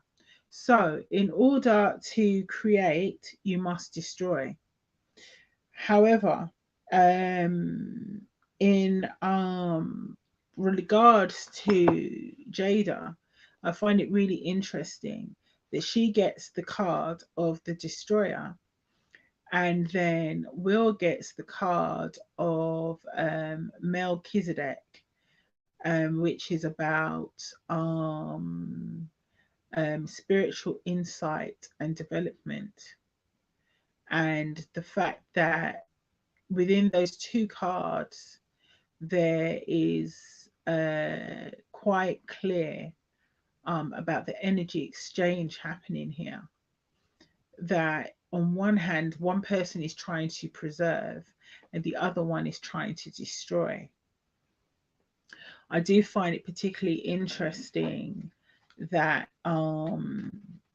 So, in order to create, you must destroy. However, in regards to Jada, I find it really interesting that she gets the card of the destroyer, and then Will gets the card of Melchizedek, which is about spiritual insight and development, and the fact that within those two cards there is quite clear about the energy exchange happening here, that on one hand, one person is trying to preserve and the other one is trying to destroy. I do find it particularly interesting that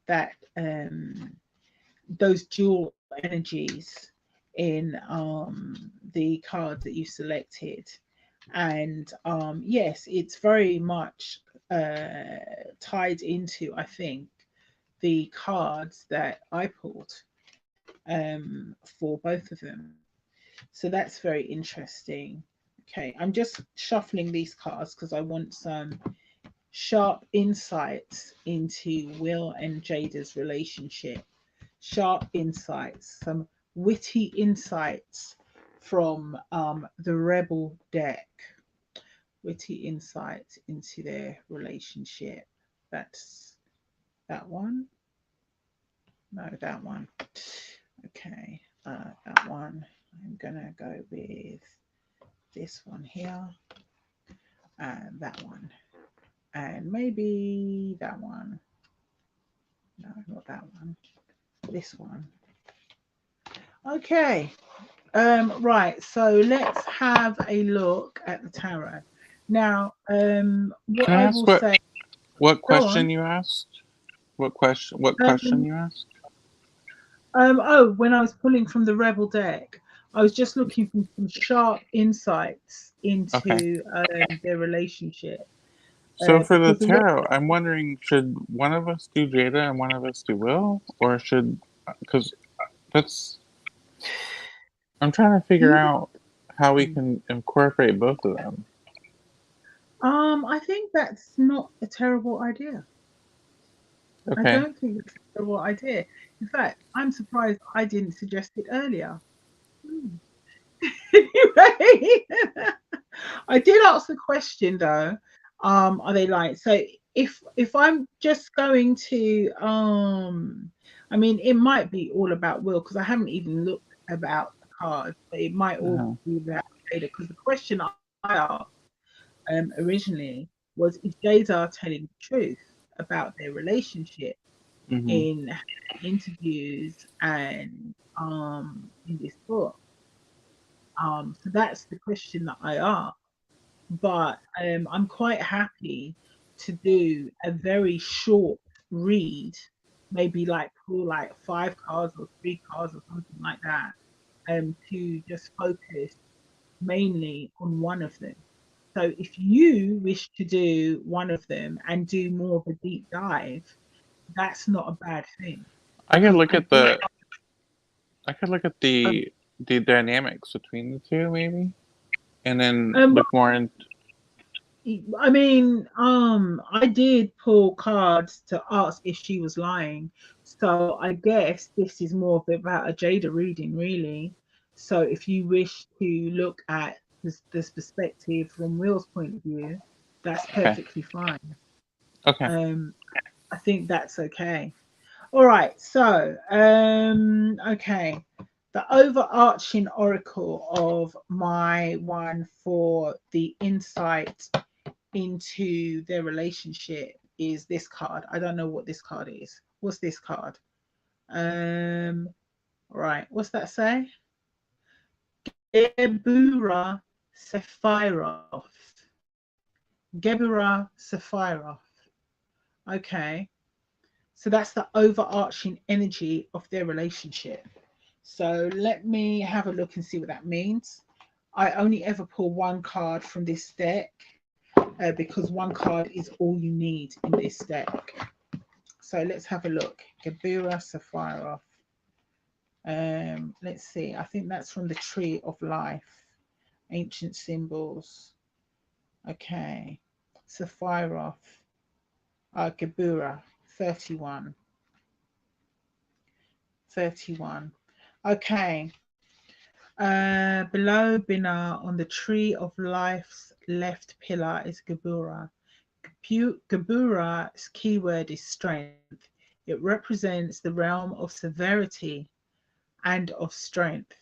that those dual energies in the card that you selected. And yes, it's very much tied into, I think, the cards that I pulled for both of them. So that's very interesting. Okay, I'm just shuffling these cards because I want some sharp insights into Will and Jada's relationship. Sharp insights, some witty insights from the Rebel deck. Witty insights into their relationship. That's that one. No, that one. Okay, that one. I'm gonna go with this one here, and that one, and maybe that one. No, not that one. This one. Okay. Right. So let's have a look at the tarot. Now, what
Can I
I
ask
will say.
what
Go
question
on.
you asked? What question
Um,
you asked?
oh, when I was pulling from the Rebel deck, I was just looking for some sharp insights
Okay.
into their relationship.
So for the
Because a lot.
tarot, I'm wondering, should one of us do Jada and one of us do Will, or should, because that's, I'm trying to figure out how we can incorporate both of them.
I think that's not a terrible idea. I
Okay.
don't think it's a terrible idea. In fact, I'm surprised I didn't suggest it earlier. Hmm. Anyway, I did ask the question though. Are they like so? If I'm just going to I mean, it might be all about Will because I haven't even looked about the cards, but it might all
Uh-huh.
be about Jada because the question I asked originally was is Jada telling the truth about their relationship
Mm-hmm.
in interviews and in this book. So that's the question that I asked. But I'm quite happy to do a very short read, maybe like pull like 5 cards or 3 cards or something like that, to just focus mainly on one of them. So if you wish to do one of them and do more of a deep dive, that's not a bad thing
I could
because
look
I
at
do.
I could look at
Um,
the dynamics between the two, maybe, and then
um,
look more in.
I mean, I did pull cards to ask if she was lying. So I guess this is more of about a Jada reading, really. So if you wish to look at this perspective from Will's point of view, that's
Okay.
perfectly fine.
Okay.
Um, I think that's okay. All right. So, okay. The overarching oracle of my one for the insight into their relationship is this card. I don't know what this card is. What's this card? Right. What's that say? Gebura Sephiroth. Gebura Sephiroth. Okay. So that's the overarching energy of their relationship. So let me have a look and see what that means. I only ever pull one card from this deck because one card is all you need in this deck. So let's have a look. Gebura Sephiroth. Let's see. I think that's from the Tree of Life. Ancient symbols. Okay. Sephiroth. Gebura. 31. 31. Okay. Below Bina on the Tree of Life's left pillar is Gebura. Gebura's keyword is strength. It represents the realm of severity and of strength.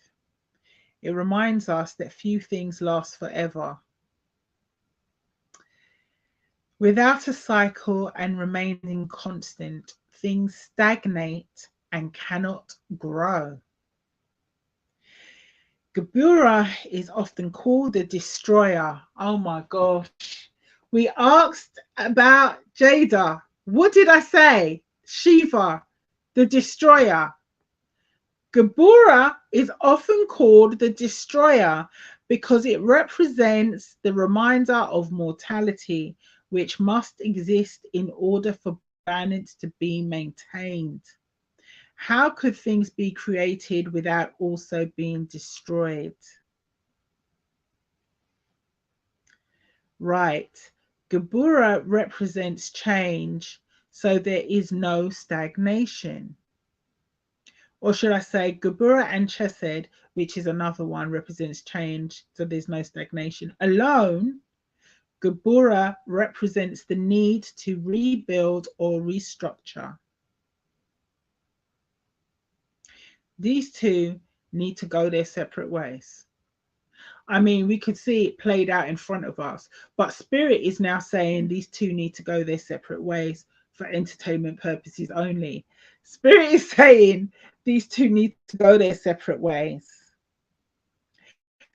It reminds us that few things last forever. Without a cycle and remaining constant, things stagnate and cannot grow. Gebura is often called the destroyer. Oh my gosh. We asked about Jada. What did I say? Shiva, the destroyer. Gabura is often called the destroyer because it represents the reminder of mortality, which must exist in order for balance to be maintained. How could things be created without also being destroyed? Right. Gabura represents change, so there is no stagnation. Or should I say, Gabura and Chesed, which is another one, represents change, so there's no stagnation. Alone, Gabura represents the need to rebuild or restructure. These two need to go their separate ways. I mean, we could see it played out in front of us, but Spirit is now saying these two need to go their separate ways for entertainment purposes only. Spirit is saying these two need to go their separate ways.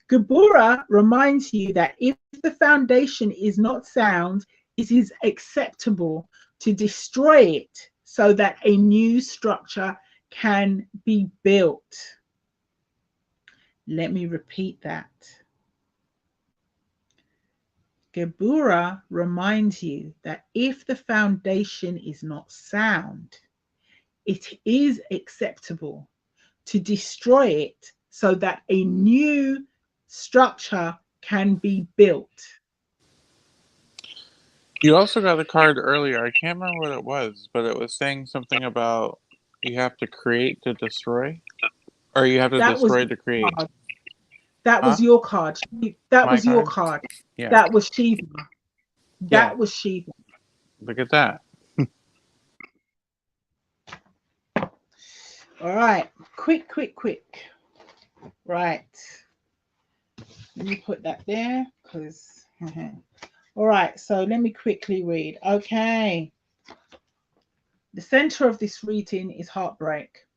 Gabura reminds you that if the foundation is not sound, it is acceptable to destroy it so that a new structure can be built. Let me repeat that. Gebura reminds you that if the foundation is not sound, it is acceptable to destroy it so that a new structure can be built.
You also got a card earlier. I can't remember what it was, but it was saying something about you have to create to destroy, or you have to
That was
destroy to create.
card. That
Huh?
was your card. That
My
was your
card?
card.
Yeah.
That was Shiva.
Yeah.
That was Shiva.
Look at that.
All right. Quick. Right. Let me put that there because. All right. So let me quickly read. Okay. The center of this reading is heartbreak.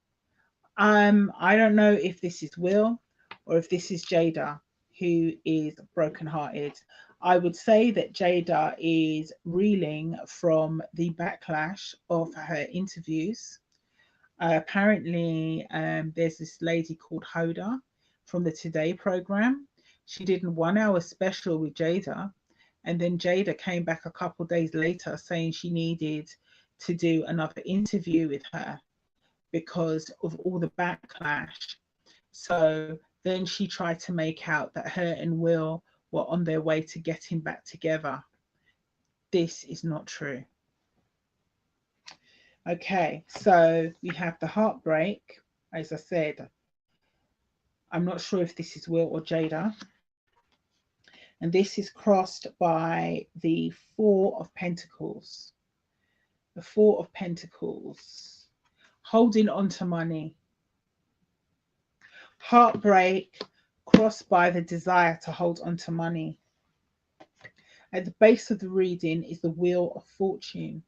I don't know if this is Will or if this is Jada who is brokenhearted. I would say that Jada is reeling from the backlash of her interviews. Apparently, there's this lady called Hoda from the Today program. She did a 1 hour special with Jada, and then Jada came back a couple days later saying she needed to do another interview with her because of all the backlash. So then she tried to make out that her and Will were on their way to getting back together. This is not true. Okay, so we have the heartbreak. As I said, I'm not sure if this is Will or Jada. And this is crossed by the Four of Pentacles. The Four of Pentacles. Holding on to money. Heartbreak crossed by the desire to hold on to money. At the base of the reading is the Wheel of Fortune.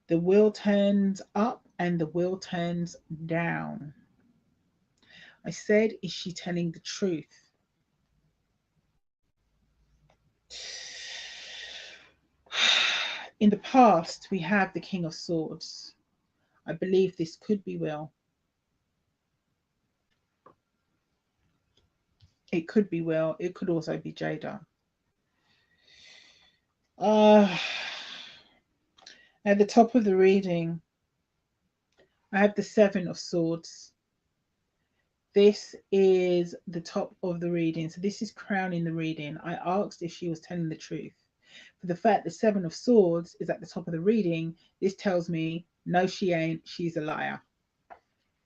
The wheel turns up and the wheel turns down. I said, is she telling the truth? In the past, we have the King of Swords. I believe this could be Will. It could be Will. It could also be Jada. At the top of the reading, I have the Seven of Swords. This is the top of the reading. So this is crowning the reading. I asked if she was telling the truth. For the fact the Seven of Swords is at the top of the reading, this tells me, no, she ain't. She's a liar.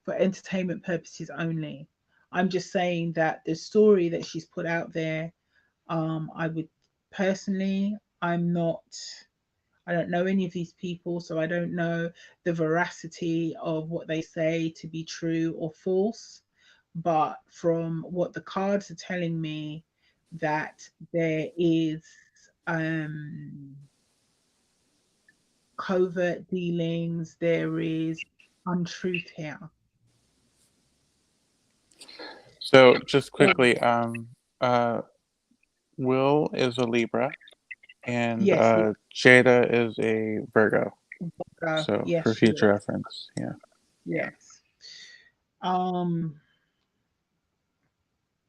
For entertainment purposes only. I'm just saying that the story that she's put out there, I would personally, I don't know any of these people, so I don't know the veracity of what they say to be true or false. But from what the cards are telling me, that there is covert dealings, there is untruth here.
So just quickly, Will is a Libra, and
Yes,
Jada is a Virgo.
yes,
So
yes,
for
she
future
is.
reference, yeah.
Yes. Um,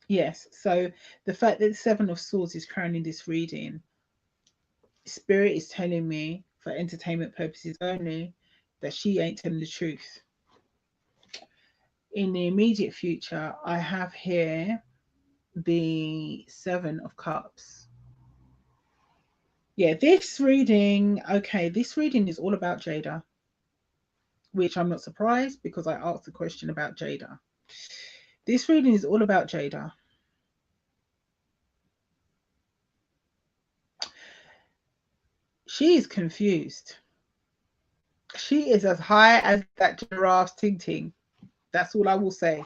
yes. So the fact that the Seven of Swords is crowning this reading, Spirit is telling me, for entertainment purposes only, that she ain't telling the truth. In the immediate future, I have here the Seven of Cups. Yeah, this reading, okay, this reading is all about Jada, which I'm not surprised because I asked the question about Jada. This reading is all about Jada. She is confused. She is as high as that giraffe's ting ting. That's all I will say.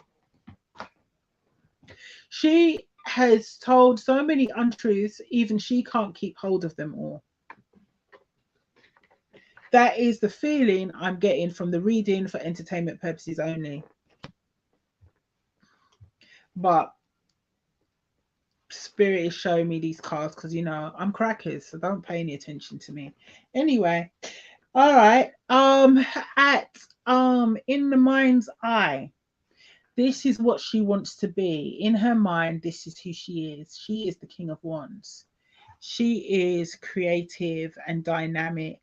She has told so many untruths, even she can't keep hold of them all. That is the feeling I'm getting from the reading for entertainment purposes only. But Spirit is showing me these cards because I'm crackers, so don't pay any attention to me. Anyway, all right. At in the mind's eye, this is what she wants to be. In her mind, this is who she is. She is the King of Wands. She is creative and dynamic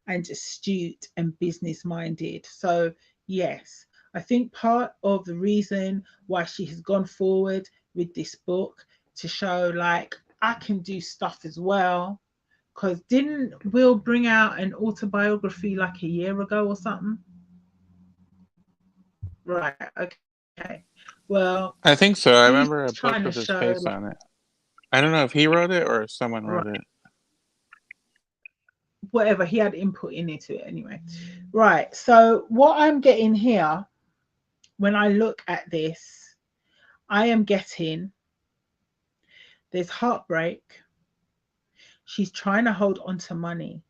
and astute and business minded. So, yes, I think part of the reason why she has gone forward with this book to show, like, I can do stuff as well. Because didn't Will bring out an autobiography like a year ago or something? Right, okay. Well,
I think so. I
he's
remember a
trying
book
to
with his
show,
face
like,
on it. I don't know if he wrote it or someone
right,
wrote it.
whatever, he had input into it anyway. Right, so what I'm getting here when I look at this, I am getting there's heartbreak. She's trying to hold on to money.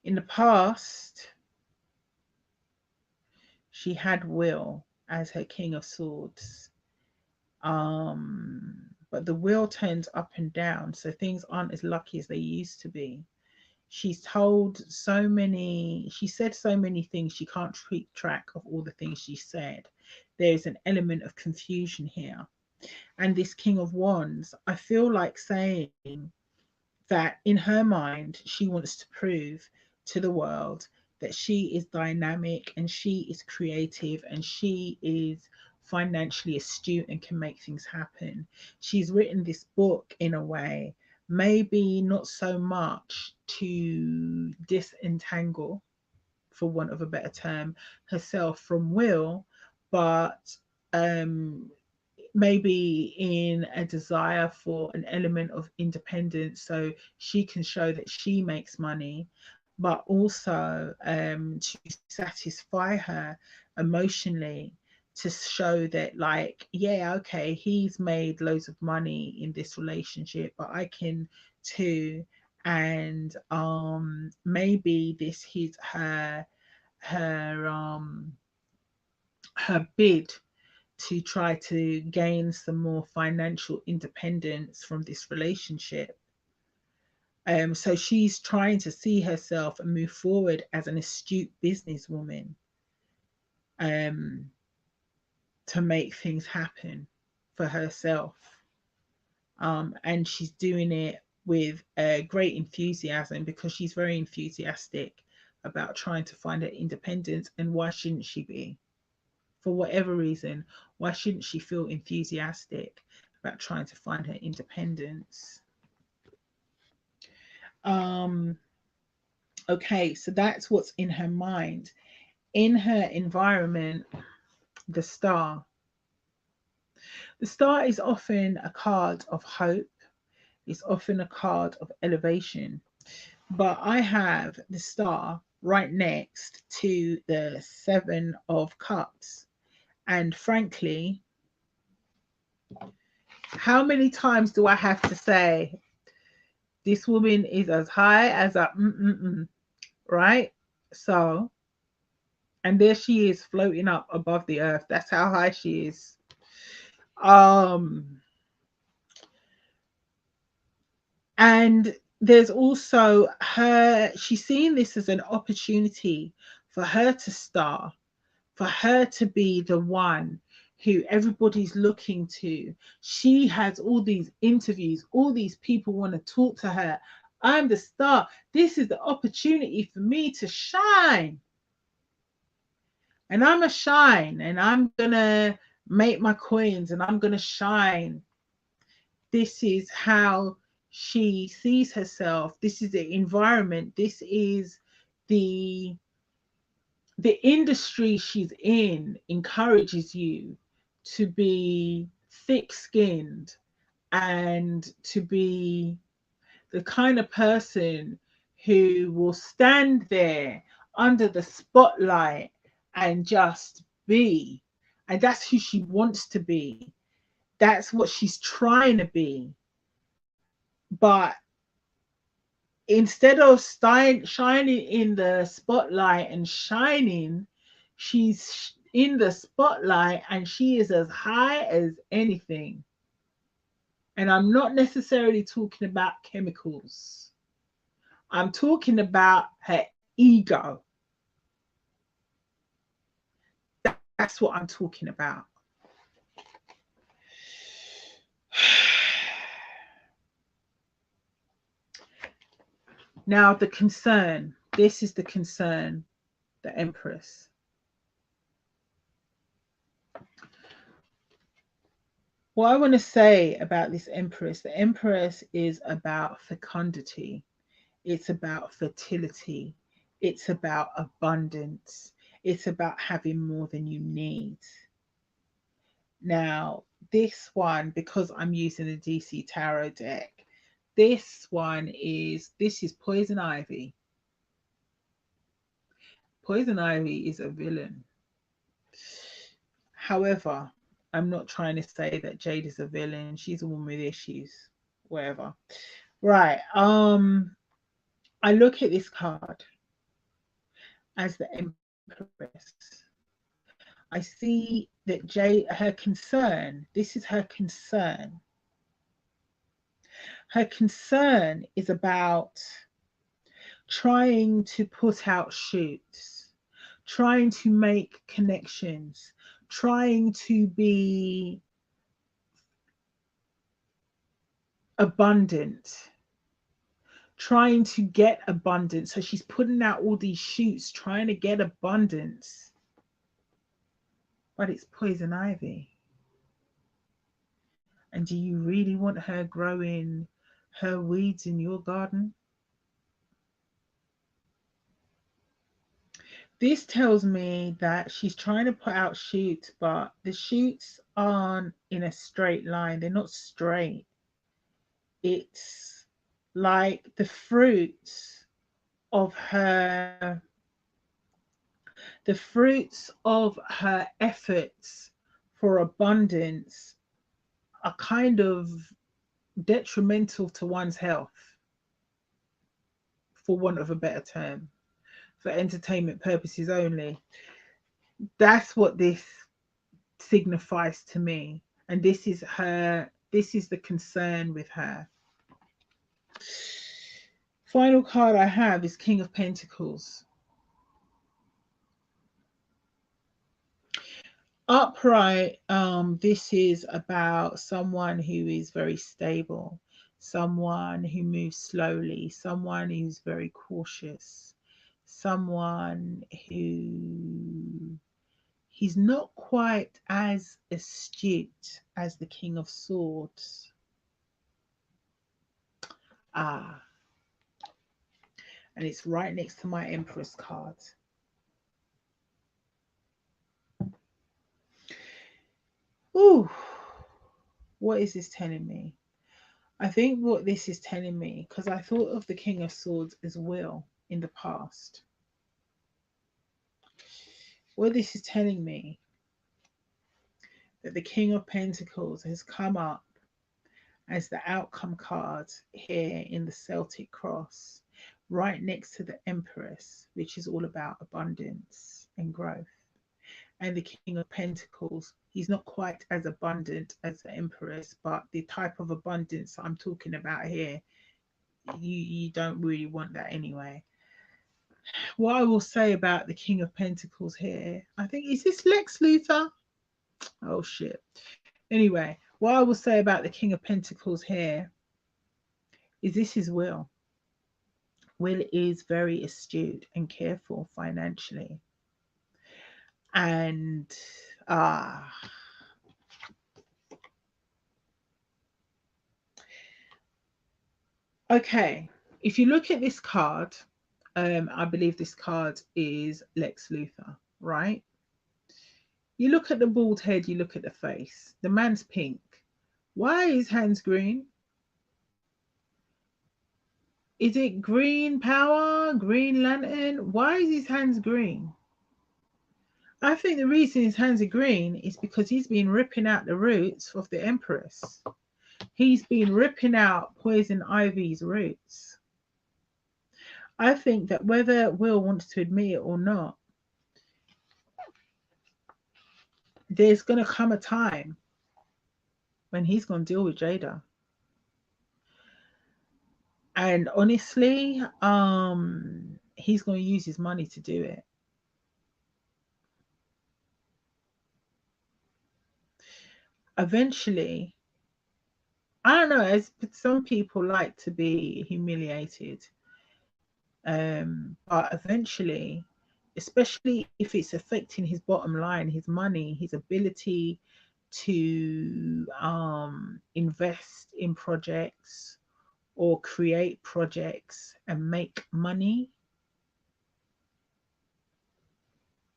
In the past, she had Will as her King of Swords. But the wheel turns up and down, so things aren't as lucky as they used to be. She said so many things, she can't keep track of all the things she said. There's an element of confusion here. And this King of Wands, I feel like saying that in her mind, she wants to prove to the world that she is dynamic and she is creative and she is financially astute and can make things happen. She's written this book in a way, maybe not so much to disentangle, for want of a better term, herself from Will, but um, maybe in a desire for an element of independence so she can show that she makes money, but also to satisfy her emotionally, to show that, like, yeah, okay, he's made loads of money in this relationship, but I can too. And maybe this is her her bid to try to gain some more financial independence from this relationship. So she's trying to see herself and move forward as an astute businesswoman, um, to make things happen for herself. And she's doing it with a great enthusiasm because she's very enthusiastic about trying to find her independence. And why shouldn't she be? For whatever reason, why shouldn't she feel enthusiastic about trying to find her independence? Um, okay, so that's what's in her mind. In her environment, the star. The star is often a card of hope, it's often a card of elevation. But I have the star right next to the Seven of Cups. And frankly, how many times do I have to say this woman is as high as a right? So, and there she is floating up above the earth. That's how high she is. Um, and there's also her, she's seeing this as an opportunity for her to star. for her to be the one who everybody's looking to. She has all these interviews, all these people want to talk to her. I'm the star. This is the opportunity for me to shine. And I'm a shine, and I'm going to make my coins, and I'm going to shine. This is how she sees herself. This is the environment. This is the industry she's in encourages you to be thick-skinned and to be the kind of person who will stand there under the spotlight and just be. And that's who she wants to be. That's what she's trying to be. But instead of shining in the spotlight and shining, she's in the spotlight and she is as high as anything. And I'm not necessarily talking about chemicals. I'm talking about her ego. That's what I'm talking about. Now, the concern. This is the concern, the Empress. What I want to say about this Empress, the Empress is about fecundity. It's about fertility. It's about abundance. It's about having more than you need. Now, this one, because I'm using the DC Tarot deck, this is Poison Ivy. Poison Ivy is a villain. However, I'm not trying to say that Jade is a villain. She's a woman with issues, whatever. Right. I look at this card as the Empress. I see that Jade, her concern, this is her concern. Her concern is about trying to put out shoots, trying to make connections, trying to be abundant, trying to get abundance. So she's putting out all these shoots, trying to get abundance. But it's poison ivy. And do you really want her growing her weeds in your garden? This tells me that she's trying to put out shoots, but the shoots aren't in a straight line. They're not straight. It's like the fruits of her efforts for abundance are kind of detrimental to one's health, for want of a better term, for entertainment purposes only. That's what this signifies to me. And this is the concern with her. Final card I have is King of Pentacles. Upright, this is about someone who is very stable, someone who moves slowly, someone who's very cautious, someone who he's not quite as astute as the King of Swords. And it's right next to my Empress card. Ooh, what is this telling me? I think what this is telling me, because I thought of the King of Swords as well in the past. What this is telling me, that the King of Pentacles has come up as the outcome card here in the Celtic cross, right next to the Empress, which is all about abundance and growth. And the King of Pentacles, he's not quite as abundant as the Empress, but the type of abundance I'm talking about here, you don't really want that anyway. What I will say about the King of Pentacles here, I think, is this Lex Luthor? Oh shit. Anyway, what I will say about the King of Pentacles here is this is Will. Will is very astute and careful financially. And okay, if you look at this card, I believe this card is Lex Luthor, right? You look at the bald head, you look at the face. The man's pink. Why are his hands green? Is it green power, green lantern? Why is his hands green? I think the reason his hands are green is because he's been ripping out the roots of the Empress. He's been ripping out Poison Ivy's roots. I think that whether Will wants to admit it or not, there's going to come a time when he's going to deal with Jada. And honestly, he's going to use his money to do it. Eventually, I don't know, as some people like to be humiliated. But eventually, especially if it's affecting his bottom line, his money, his ability to invest in projects or create projects and make money,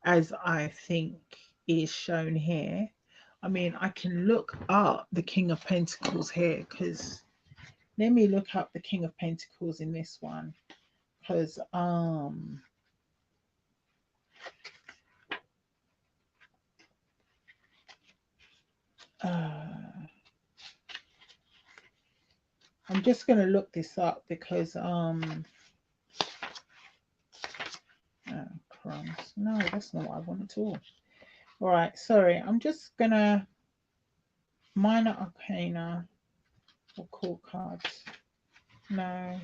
as I think is shown here. I mean, I can look up the King of Pentacles here, because let me look up the King of Pentacles in this one, because I'm just going to look this up because oh, crumbs. No, that's not what I want at all. All right, sorry. I'm just going to minor arcana or court cards. No,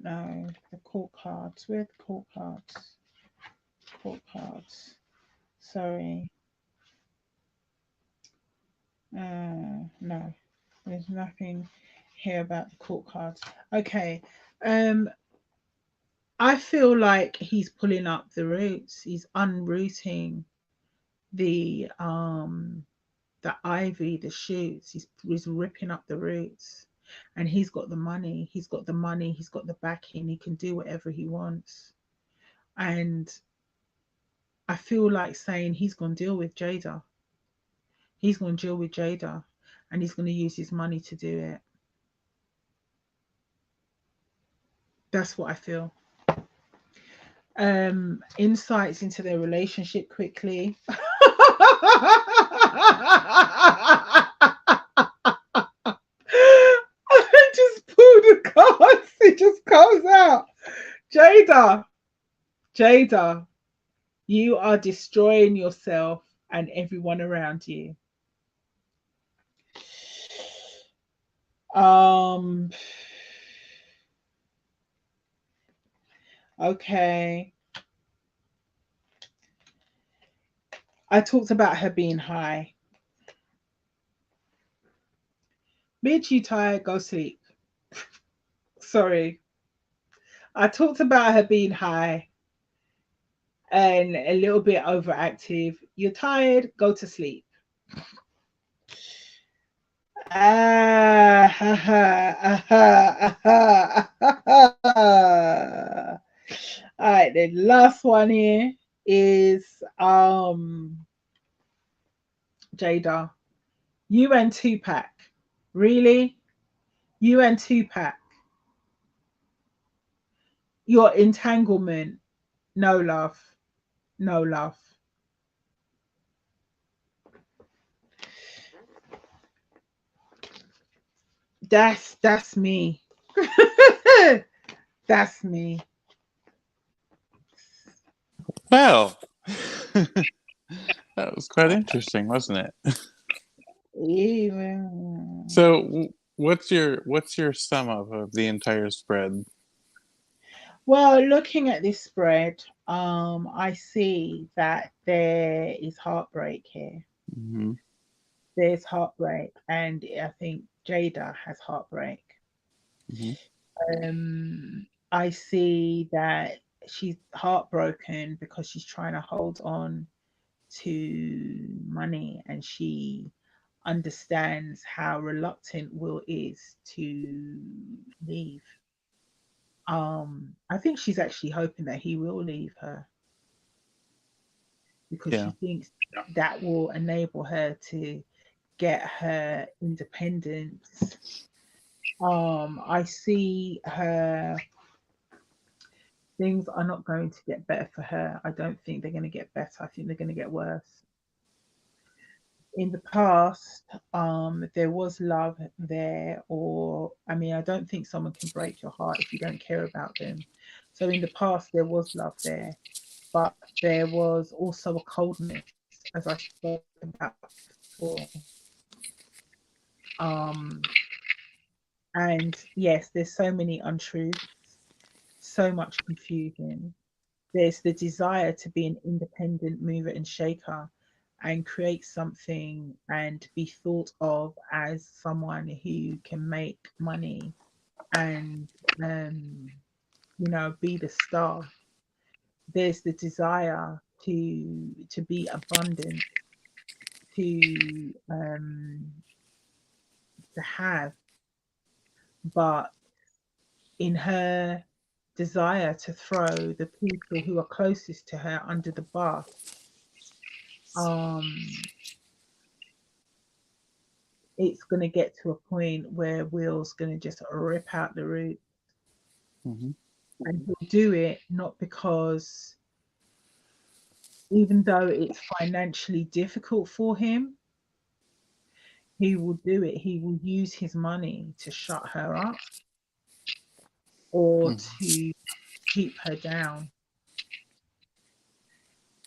the court cards. Where are the court cards? Court cards. Sorry. No, there's nothing here about the court cards. Okay. I feel like he's pulling up the roots. He's unrooting the ivy, the shoots. He's ripping up the roots. And he's got the money. He's got the money. He's got the backing. He can do whatever he wants. And I feel like saying he's going to deal with Jada. He's going to deal with Jada. And he's going to use his money to do it. That's what I feel. Insights into their relationship quickly. I just pulled the cards. It just comes out. Jada, you are destroying yourself and everyone around you. Okay. I talked about her being high. Bitch, you tired? Go sleep. Sorry. I talked about her being high and a little bit overactive. You're tired? Go to sleep. All right, the last one here is Jada. You and Tupac. Really? You and Tupac. Your entanglement. No love. No love. That's me. That's me.
Well, that was quite interesting, wasn't it?
Even.
So, what's your sum of the entire spread?
Well, looking at this spread, I see that there is heartbreak here.
Mm-hmm.
There's heartbreak, and I think Jada has heartbreak.
Mm-hmm.
I see that she's heartbroken because she's trying to hold on to money, and she understands how reluctant Will is to leave. I think she's actually hoping that he will leave her because she
Yeah.
thinks that will enable her to get her independence. I see her things are not going to get better for her. I don't think they're going to get better. I think they're going to get worse. In the past, there was love there, or I mean, I don't think someone can break your heart if you don't care about them. So in the past, there was love there, but there was also a coldness, as I spoke about before. Um, and yes, there's so many untruths, so much confusion. There's the desire to be an independent mover and shaker and create something and be thought of as someone who can make money and be the star. There's the desire to be abundant, to have, but in her desire to throw the people who are closest to her under the bus, um, it's going to get to a point where Will's going to just rip out the root,
Mm-hmm.
and he'll do it not because, even though it's financially difficult for him, he will do it. He will use his money to shut her up or
Mm-hmm.
to keep her down.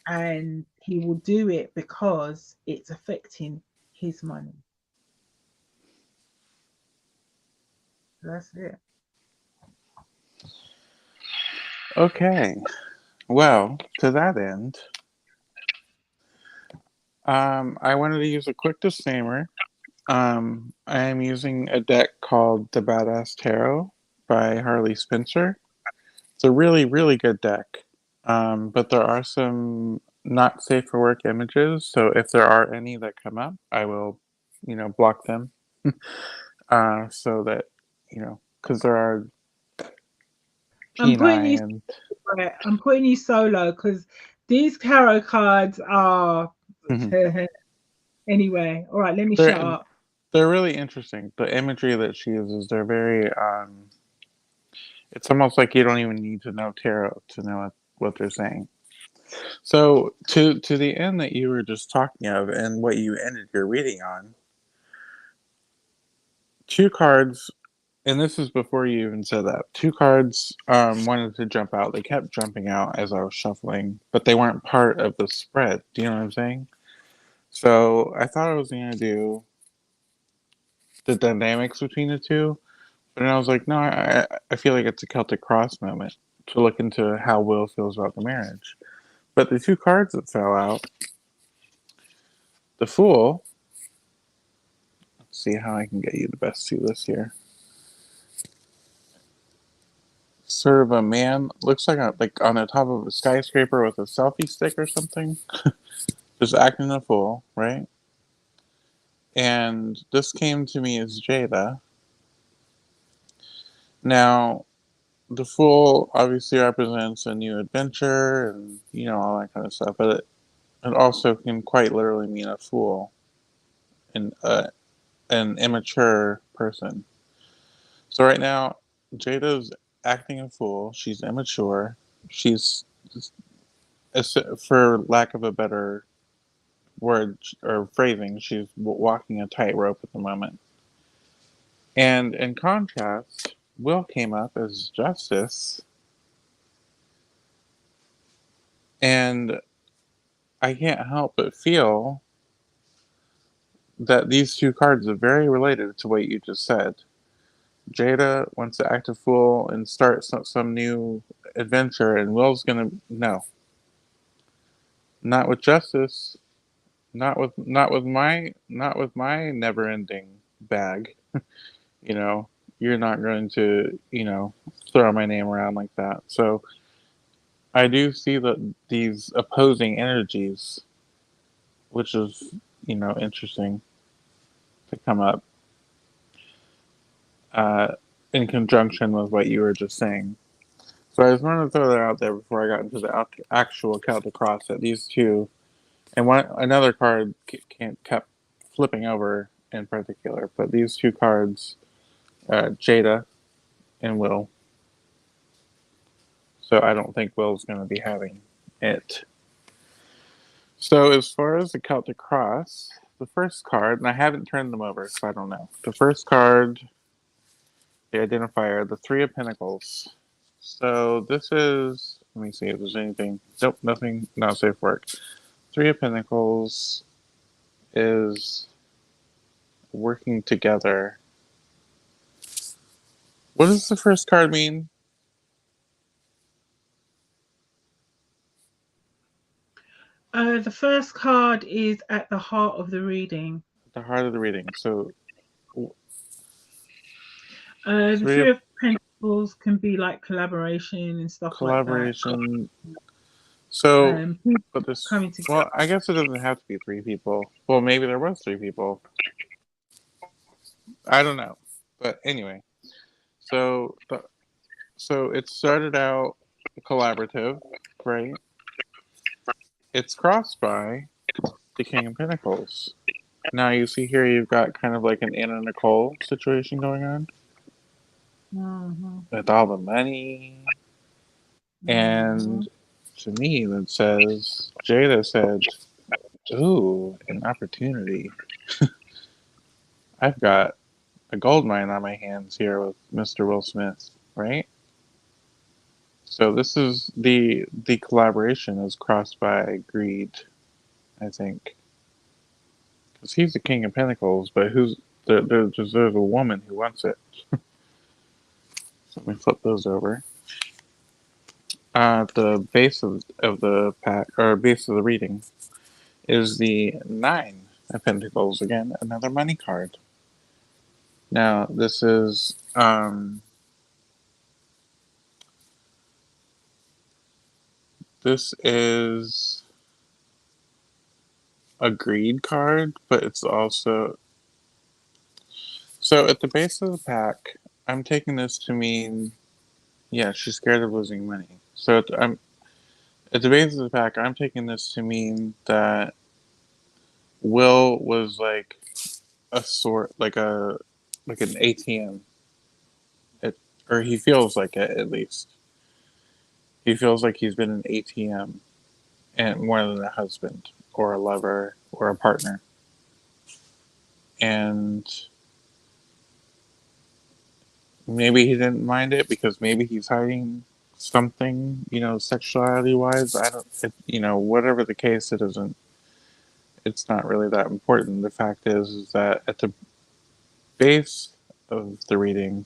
And he will do it because it's affecting his money. That's it.
Okay. Well, to that end, I wanted to use a quick disclaimer. I am using a deck called the Badass Tarot by Harley Spencer. It's a really, really good deck. But there are some not safe for work images, so if there are any that come up, I will, block them. So that, because there are
I'm putting
Kenai
you
and.
right, I'm putting you solo because these tarot cards are
Mhm.
anyway. All right, let me shut
they're
up.
they're really interesting. The imagery that she uses, they're very. It's almost like you don't even need to know tarot to know what they're saying. So to the end that you were just talking of, and what you ended your reading on, two cards, and this is before you even said that. Two cards wanted to jump out. They kept jumping out as I was shuffling, but they weren't part of the spread. Do you know what I'm saying? So I thought I was gonna do the dynamics between the two, but then I was like, no, I feel like it's a Celtic Cross moment to look into how Will feels about the marriage. But the two cards that fell out, the Fool. Let's see how I can get you the best to this here. Sort of a man, looks like on the top of a skyscraper with a selfie stick or something, just acting a fool, right? And this came to me as Jada. Now, the Fool obviously represents a new adventure and all that kind of stuff, but it also can quite literally mean a fool and an immature person. So right now, Jada's acting a fool. She's immature. She's, for lack of a better word or phrasing, she's walking a tightrope at the moment. And in contrast, Will came up as Justice, and I can't help but feel that these two cards are very related to what you just said. Jada wants to act a fool and start some new adventure, and Will's gonna no, not with justice, not with my never-ending bag. You know, you're not going to throw my name around like that. So I do see that these opposing energies, which is interesting to come up uh, in conjunction with what you were just saying. So I just wanted to throw that out there before I got into the actual Celtic Cross that these two and one another card can't kept flipping over in particular, but these two cards, Jada and Will. So I don't think Will's going to be having it. So as far as the Celtic Cross, the first card, and I haven't turned them over, so I don't know. The first card, the identifier, the Three of Pentacles. So this is, let me see if there's anything. Nope, nothing, not safe work. Three of Pentacles is working together. What does the first card mean?
The first card is at the heart of the reading.
The heart of the reading. So
The
Three
Three
of
of Pentacles can be like collaboration and stuff like that.
collaboration. So,
People
but this,
coming
well,
together.
I guess it doesn't have to be three people. Well, maybe there was three people. I don't know. But anyway, so so it started out collaborative, right? It's crossed by the King of Pentacles. Now you see here you've got kind of like an Anna Nicole situation going on
Mm-hmm.
with all the money.
Mm-hmm.
And to me, that says, Jada said, ooh, an opportunity. I've got a gold mine on my hands here with Mr. Will Smith, right? So this is the collaboration is crossed by greed, I think, because he's the King of Pentacles, but there's a woman who wants it. So let me flip those over. The base of the pack or base of the reading is the Nine of Pentacles again, another money card. Now this is a greed card, but it's also so at the base of the pack. I'm taking this to mean, yeah, she's scared of losing money. So at the base of the pack. I'm taking this to mean that Will was like a sort like an ATM, it, or he feels like it at least. He feels like he's been an ATM and more than a husband or a lover or a partner. And maybe he didn't mind it because maybe he's hiding something, sexuality wise. I don't, whatever the case, it's not really that important. The fact is that at the base of the reading,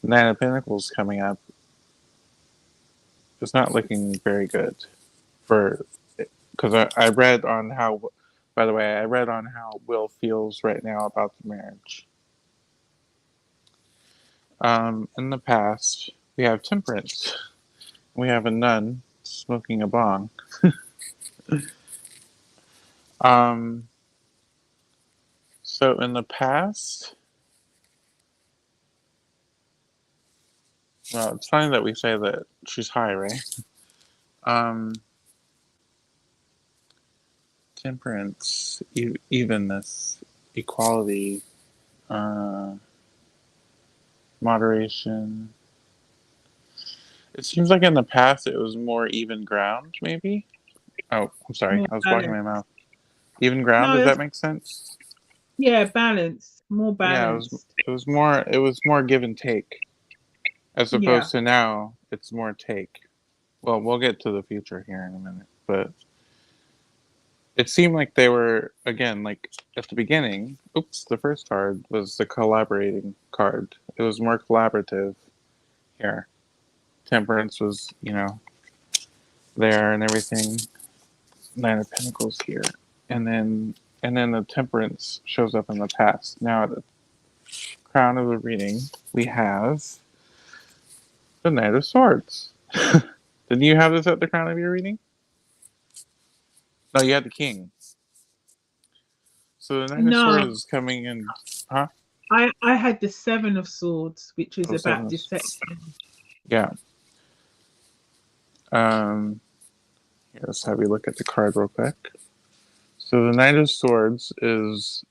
Nine of Pentacles coming up is not looking very good for, because I read on how, by the way, I read on how Will feels right now about the marriage. In the past, we have Temperance. We have a nun smoking a bong. Um, so in the past, well, it's funny that we say that she's high, right? Um, Temperance, evenness, equality, uh, moderation. It seems like in the past it was more even ground, maybe. Oh, I'm sorry.
More
I was blocking
balance.
my mouth. Even ground.
No,
Does that
that's
make sense?
yeah, balanced. More
Yeah,
balanced.
it was more give and take as
Yeah.
opposed to now it's more take. Well, we'll get to the future here in a minute, but it seemed like they were again like at the beginning. Oops, the first card was the collaborating card. It was more collaborative here. Temperance was, there and everything. Nine of Pentacles here, and then the Temperance shows up in the past. Now at the crown of the reading, we have the Knight of Swords. Didn't you have this at the crown of your reading? No, you had the King. So the Knight of
No,
Swords is coming in, huh?
I had the Seven of Swords, which is
Oh, seven
about
of,
deception.
yeah. Here, let's have you look at the card real quick. So the Knight of Swords is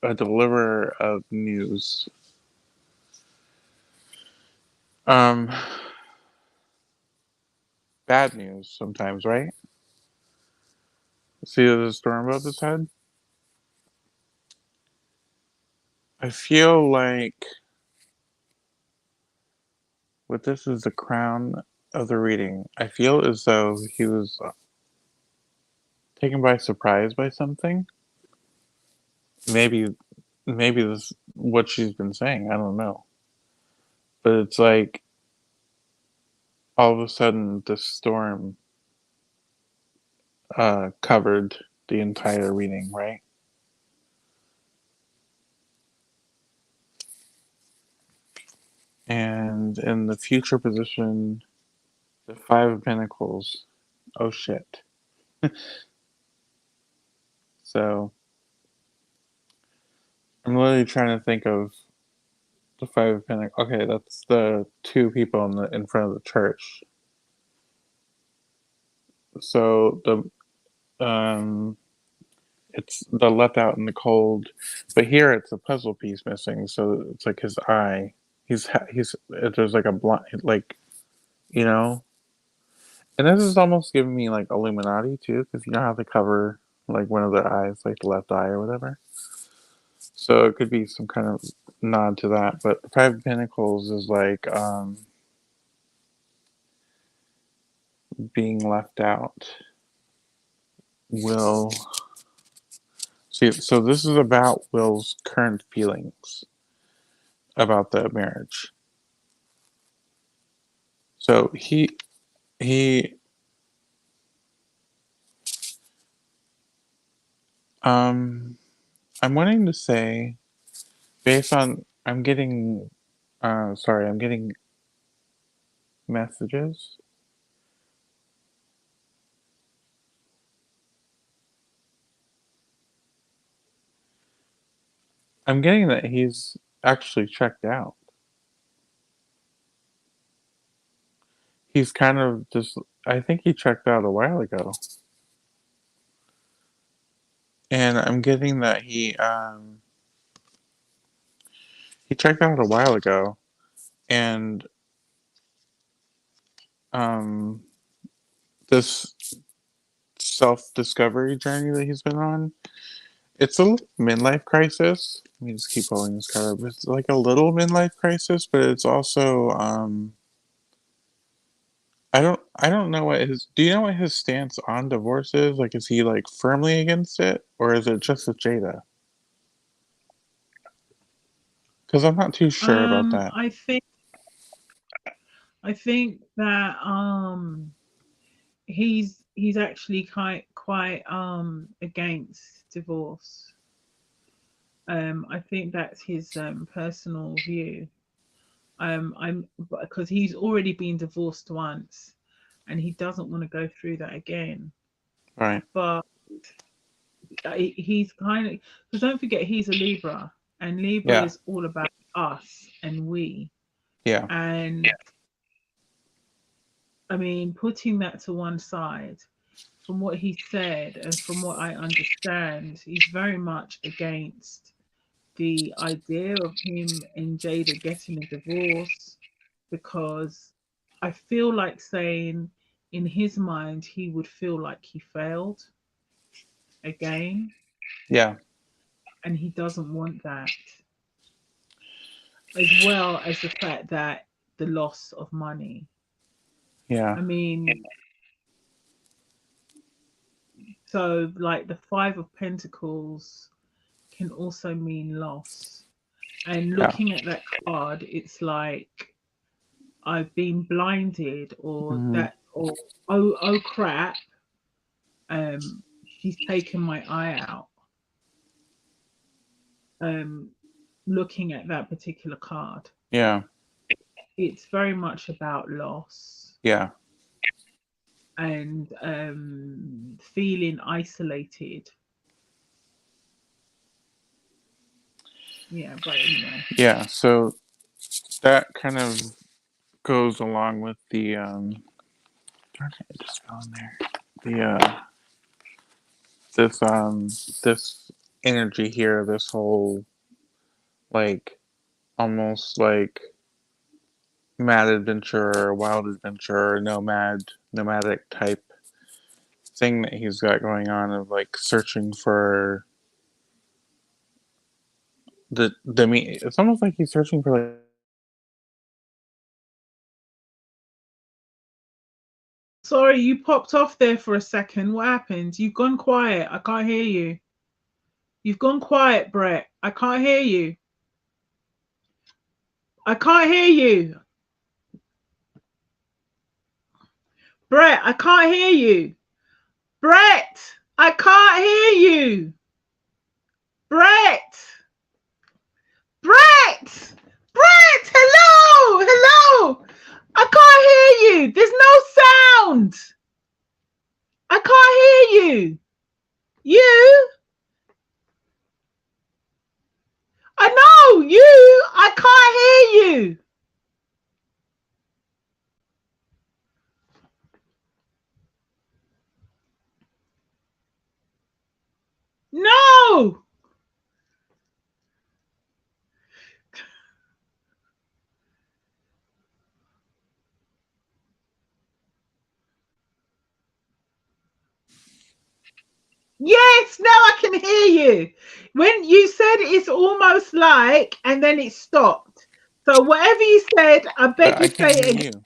a deliverer of news. Um, Bad news sometimes, right? See the storm above his head? I feel like with this is the crown of the reading. I feel as though he was taken by surprise by something. Maybe, maybe this is what she's been saying. I don't know, but it's like all of a sudden the storm covered the entire reading, right? And in the future position, the Five of Pentacles. Oh shit. So I'm literally trying to think of the Five of Pentacles. Okay, that's the two people in front of the church. So it's the left out in the cold, but here it's a puzzle piece missing. So it's like his eye. He's there's like a blind like you know, and this is almost giving me like Illuminati too, because you know how they cover like one of their eyes, like the left eye or whatever. So it could be some kind of nod to that. But the Five of Pentacles is like being left out. Will see. So this is about Will's current feelings about the marriage. So he I'm wanting to say based on I'm getting messages. I'm getting that he's actually checked out. He's kind of just I think he checked out a while ago. And I'm getting that he checked out a while ago and um this self-discovery journey that he's been on, it's a little midlife crisis. Let me just keep pulling this card up. It's like a little midlife crisis, but it's also I don't know what his do you know what his stance on divorce is? Like is he like firmly against it or is it just with Jada? Because I'm not too sure about
Um,
that.
I think I think that he's actually quite against divorce. I think that's his personal view. I'm because he's already been divorced once, and he doesn't want to go through that again.
Right.
But he's kind of because don't forget he's a Libra, and Libra
Yeah.
is all about us and we.
Yeah.
And I mean, putting that to one side, from what he said and from what I understand, he's very much against the idea of him and Jada getting a divorce because I feel like saying in his mind he would feel like he failed again
Yeah.
and he doesn't want that, as well as the fact that the loss of money.
Yeah.
I mean, so like the Five of Pentacles can also mean loss. And
Yeah.
looking at that card, it's like I've been blinded, or
Hmm.
that, or oh crap, she's taken my eye out. Um, Looking at that particular card,
Yeah.
it's very much about loss
Yeah.
and feeling isolated. Yeah, but anyway.
Yeah. So that kind of goes along with the darn it, it just fell in there. The this this energy here, this whole like almost like mad adventurer, wild adventurer, nomadic type thing that he's got going on of like searching for the me. It's almost like he's searching for like
Sorry, you popped off there for a second. What happened? You've gone quiet. I can't hear you. You've gone quiet, Brett. I can't hear you. I can't hear you. Brett, I can't hear you. Brett, I can't hear you. Brett, Brett, Brett, hello, hello. I can't hear you. There's no sound. I can't hear you. You? I know you. I can't hear you. No. Yes, now I can hear you. When you said it's almost like, and then it stopped. So whatever you said, I
but
beg
I
you
can't
say
hear
it again.
you.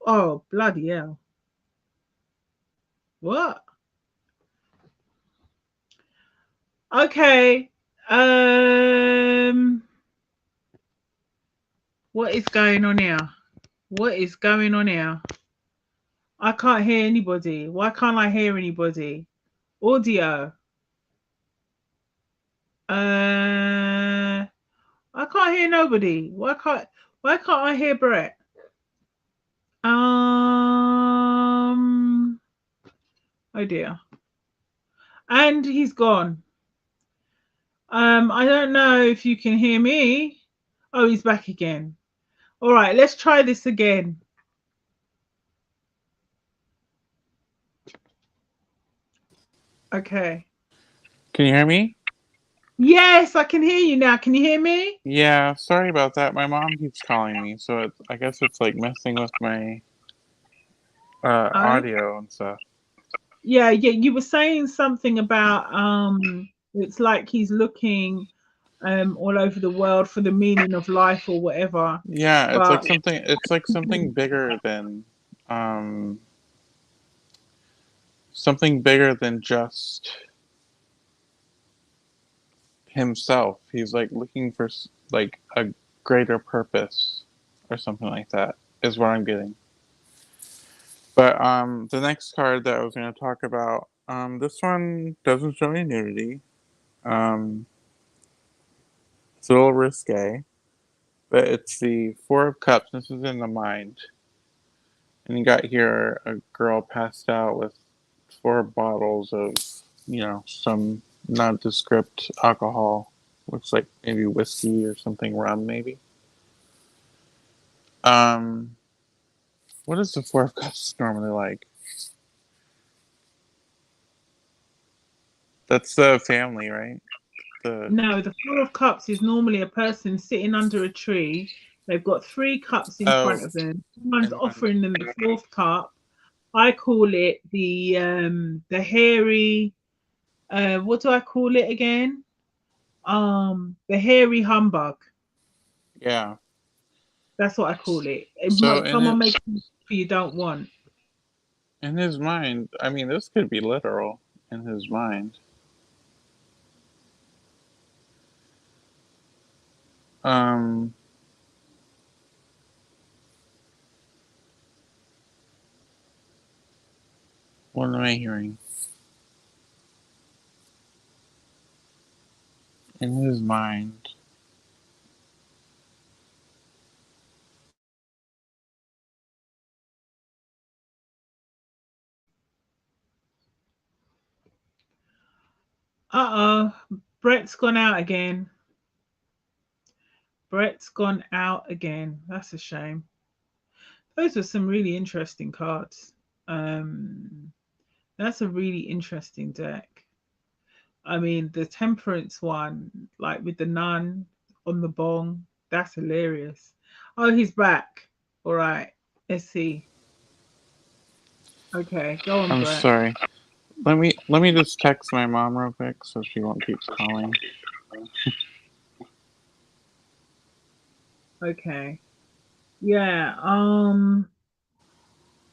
Oh, bloody hell. What? Okay. Um, what is going on here? What is going on here? I can't hear anybody. Why can't I hear anybody? Audio. I can't hear nobody. Why can't I hear Brett? Um oh dear. And he's gone. I don't know if you can hear me. Oh, he's back again. All right, let's try this again. Okay.
Can you hear me?
Yes, I can hear you now. Can you hear me?
Yeah, sorry about that. My mom keeps calling me, so I guess it's like messing with my
Oh,
audio and stuff.
yeah, yeah. You were saying something about it's like he's looking all over the world for the meaning of life or whatever.
Yeah, it's like
But
something. It's like um something bigger than just himself. He's like looking for like a greater purpose or something like that. Is what I'm getting. But the next card that I was going to talk about, this one doesn't show any nudity. Um, it's a little risque, but it's the Four of Cups. This is in the mind, and you got here a girl passed out with four bottles of, some nondescript alcohol. Looks like maybe whiskey or something, rum maybe. Um, what is the Four of Cups normally like? That's the family, right? The
no, the Four of Cups is normally a person sitting under a tree. They've got three cups in
oh,
front of them. Someone's
and one.
offering them the fourth cup. I call it the hairy what do I call it again? The hairy humbug.
Yeah.
That's what I call it.
So
Someone makes something you don't want.
in his mind, I mean, this could be literal in his mind. Um, What am I hearing? In his mind.
Brett's gone out again. Brett's gone out again. That's a shame. Those are some really interesting cards. Um, that's a really interesting deck. I mean, the Temperance one, like with the nun on the bong, that's hilarious. Oh, he's back. All right, let's see. Okay, go on,
I'm
Brett.
sorry. Let me just text my mom real quick so she won't keep calling.
Okay. Yeah.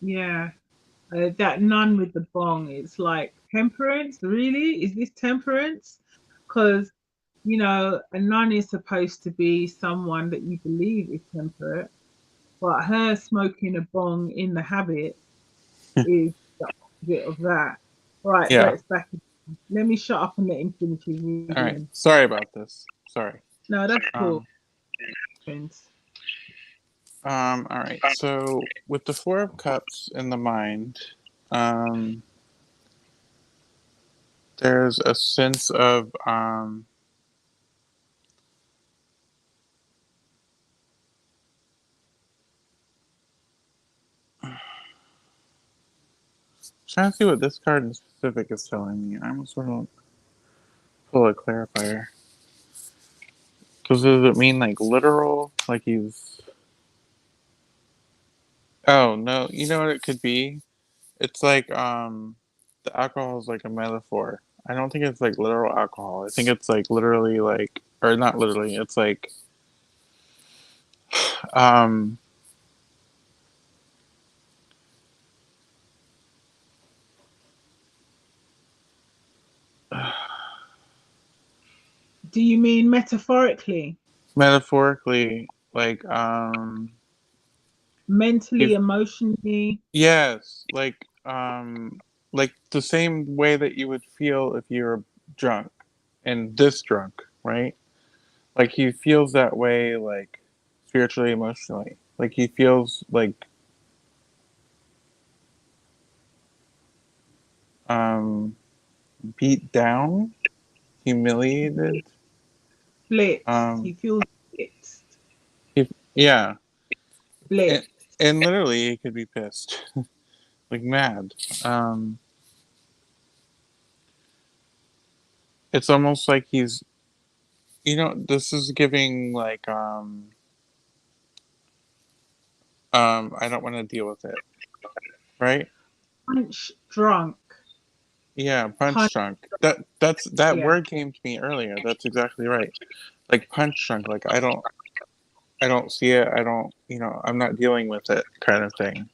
Yeah. That nun with the bong. It's like temperance. Really? Is this temperance? Because a nun is supposed to be someone that you believe is temperate, but her smoking a bong in the habit is the opposite of that. Right,
Yeah.
Brett's back. Let me shut up and let him finish his
All right.
reading.
Sorry about this. Sorry.
No, that's cool.
Um. All right. So with the Four of Cups in the mind, um, there's a sense of trying to see what this card in specific is telling me. I almost want to pull a clarifier. Because does it mean like literal? Like he's. Oh no! You know what it could be? It's like the alcohol is like a metaphor. I don't think it's like literal alcohol. I think it's like literally like, or not literally. It's like um
Do you mean metaphorically,
metaphorically like
mentally,
if
emotionally?
yes, like the same way that you would feel if you're drunk and this drunk, right? Like he feels that way, like spiritually, emotionally. Like he feels like um beat down, humiliated.
Blitzed.
Um
He feels blitzed.
yeah. and,
Blitzed.
and literally he could be pissed. Like mad. um it's almost like he's, this is giving like I don't want to deal with it, right?
Punch drunk.
Yeah,
Punch.
punch drunk. That
Yeah.
word came to me earlier. That's exactly right. Like punch drunk. Like I don't see it. I don't, I'm not dealing with it kind of thing.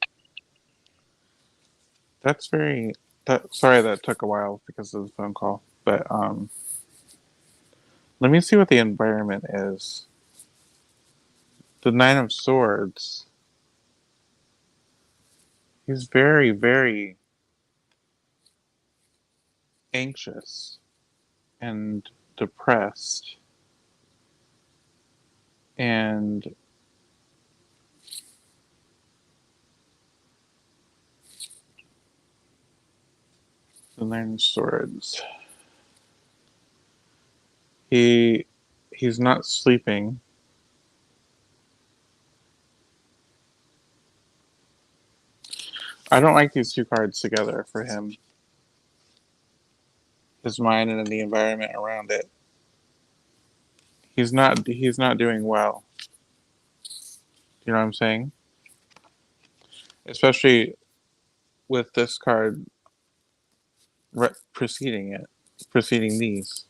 That's very that sorry that took a while because of the phone call. But let me see what the environment is. The Nine of Swords. He's very, very anxious and depressed. And the Nine of Swords. He he's not sleeping. I don't like these two cards together for him. His mind and the environment around it. He's not doing well. You know what I'm saying? Especially with this card preceding it, preceding these.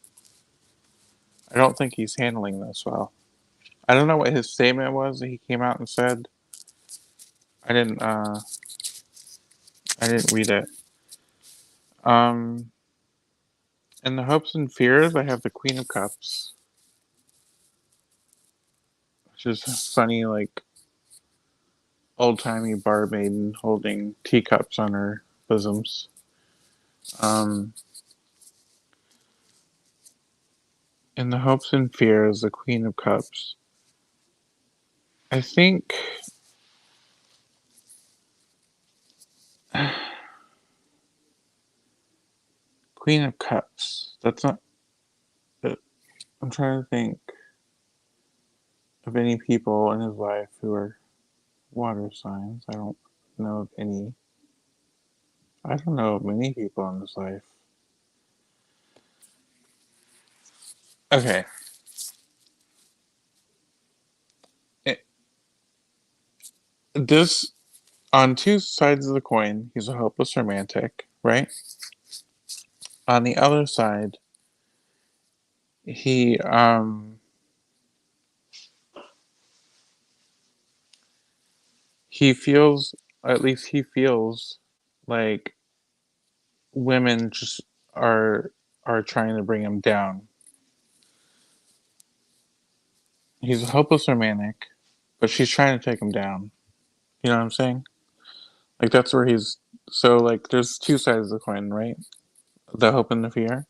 I don't think he's handling this well. I don't know what his statement was that he came out and said. I didn't. I didn't read it. Um, in the hopes and fears, I have the Queen of Cups, which is funny, like old timey bar maiden holding teacups on her bosoms. Um, in the hopes and fears, the Queen of Cups. I think Queen of Cups. That's not. I'm trying to think of any people in his life who are water signs. I don't know of any. I don't know of many people in his life. Okay. It, this on two sides of the coin, he's a hopeless romantic, right? On the other side, he he feels, at least he feels like women just are are trying to bring him down. He's a hopeless romantic, but she's trying to take him down. You know what I'm saying? Like that's where he's, so like there's two sides of the coin, right? The hope and the fear.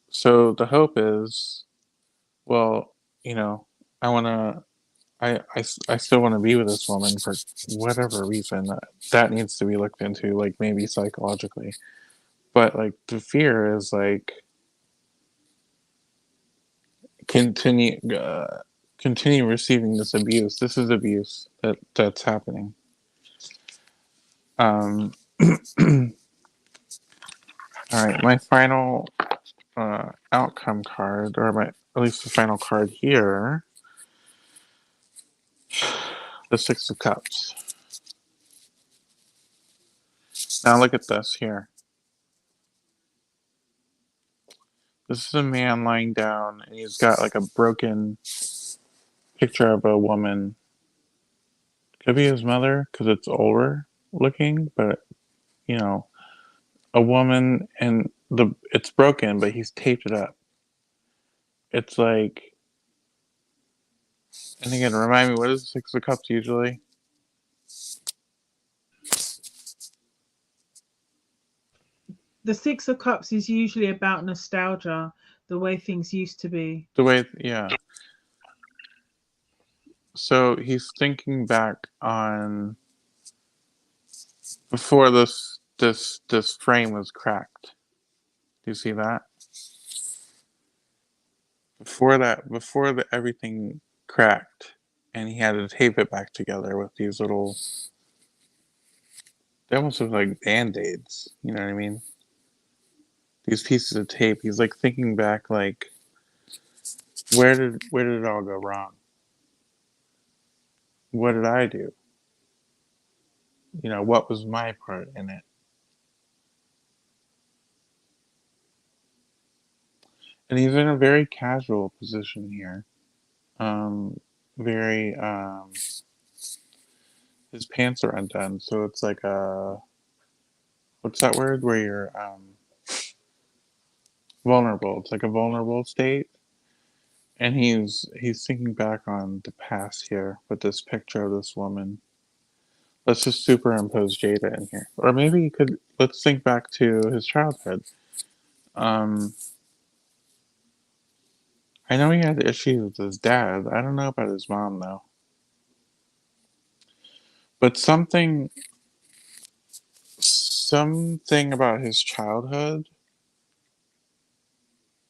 So the hope is, well, you know, I want to I still want to be with this woman for whatever reason. That needs to be looked into, like maybe psychologically. But like the fear is like continue continue receiving this abuse. This is abuse that's happening. Um, all right, my final outcome card, or my at least the final card here, the Six of Cups. Now look at this here. This is a man lying down, and he's got like a broken picture of a woman. Could be his mother because it's older looking, but you know, a woman, and the it's broken, but he's taped it up. It's like, and again, remind me, what is the Six of Cups usually?
The Six of Cups is usually about nostalgia, the way things used to be.
The way, yeah. So he's thinking back on before this frame was cracked. Do you see that? Before the everything cracked, and he had to tape it back together with these little. They almost look like band-aids. You know what I mean? These pieces of tape. He's like thinking back, like where did it all go wrong? What did I do? You know, what was my part in it? And he's in a very casual position here. Um, very his pants are undone, so it's like a, what's that word where you're vulnerable. It's like a vulnerable state, and he's thinking back on the past here with this picture of this woman. Let's just superimpose Jada in here, or maybe you could, let's think back to his childhood. Um, I know he had issues with his dad. I don't know about his mom though, but something about his childhood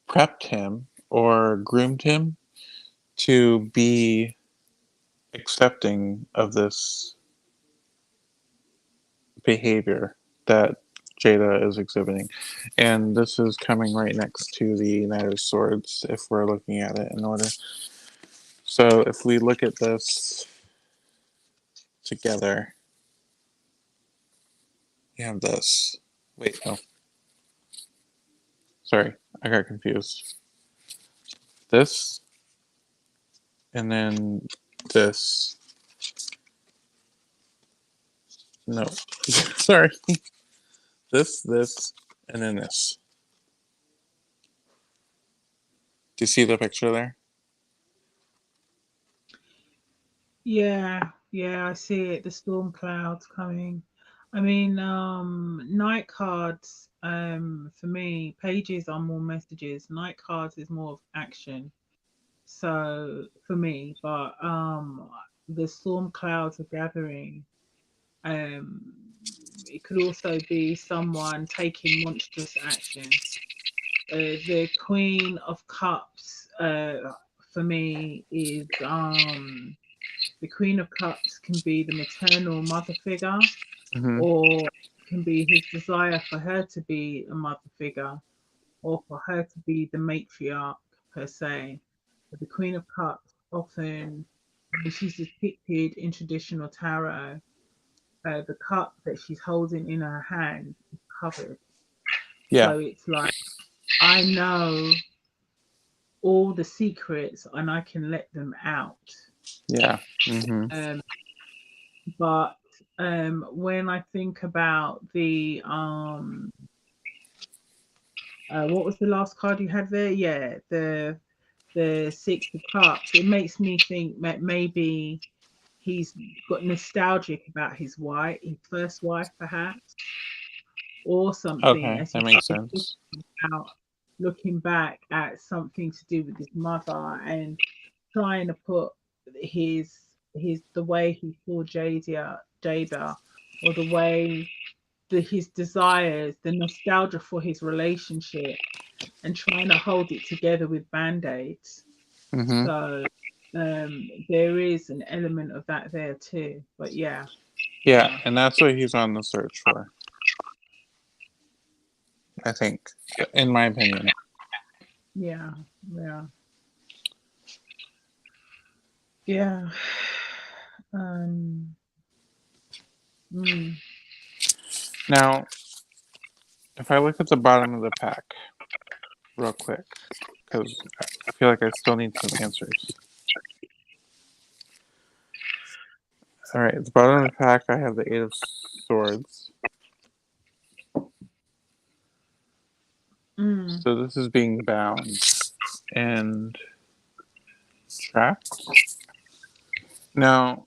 prepped him or groomed him to be accepting of this behavior that Jada is exhibiting. And this is coming right next to the Knight of Swords if we're looking at it in order. So if we look at this together, you have this. Wait, no. Sorry, I got confused. This, and then this. No. Sorry. This, and then this. Do you see the picture there?
Yeah, yeah, I see it. The storm clouds coming. I mean, night cards, for me, pages are more messages. Night cards is more of action. So for me, but the storm clouds are gathering. Um, it could also be someone taking monstrous action. The Queen of Cups, for me, is the Queen of Cups can be the maternal mother figure,
Hmm.
or it can be his desire for her to be a mother figure, or for her to be the matriarch per se. But the Queen of Cups often, when she's depicted in traditional tarot, the cup that she's holding in her hand is covered.
Yeah.
So it's like, I know all the secrets and I can let them out.
Yeah. Hmm.
Um, but when I think about the what was the last card you had there? Yeah, the Six of Cups. It makes me think that maybe he's got nostalgic about his first wife, perhaps, or something,
Okay,
as you
that
said,
makes sense.
about looking back at something to do with his mother and trying to put his the way he saw Jada, or the way his desires, the nostalgia for his relationship, and trying to hold it together with band-aids.
Hmm.
So there is an element of that there too. But yeah,
Yeah,
yeah,
and that's what he's on the search for, I think, in my opinion.
yeah, yeah, yeah. Um, mm,
Now, if I look at the bottom of the pack real quick, because I feel like I still need some answers. All right, at the bottom of the pack, I have the Eight of Swords.
mm,
So this is being bound and trapped. Now,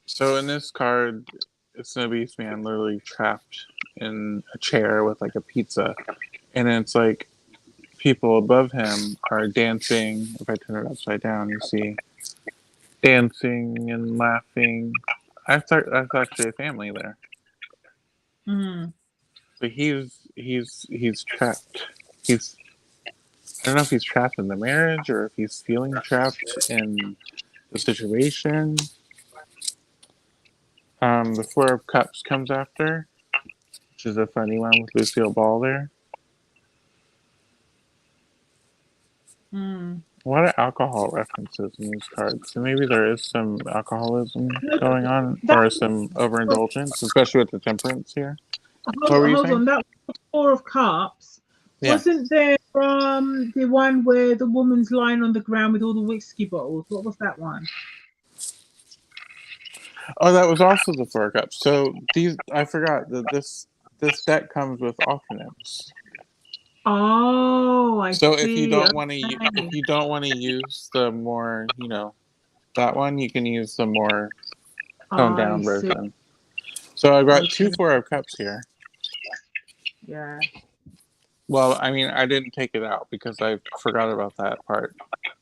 so in this card, it's an obese man literally trapped in a chair with like a pizza, and it's like people above him are dancing. If I turn it upside down, you see dancing and laughing. I thought that's actually a family there,
mm,
but he's trapped. He's I don't know if he's trapped in the marriage or if he's feeling trapped in the situation. The Four of Cups comes after, which is a funny one with Lucille Ball there.
mm.
A lot of alcohol references in these cards. So maybe there is some alcoholism going on
That
or some overindulgence, especially with the temperance here. What were you
hold
saying?
on. That Four of Cups.
Yeah.
Wasn't there the one where the woman's lying on the ground with all the whiskey bottles? What was that one?
Oh, that was also the Four of Cups. So these, I forgot that this deck comes with alternates.
Oh, I
So if you
see.
don't want to, if
Okay.
you don't want to use the more, that one, you can use the more toned
I
down
see.
version. So I've got two
Okay.
Four of Cups here.
Yeah.
Well, I mean, I didn't take it out because I forgot about that part.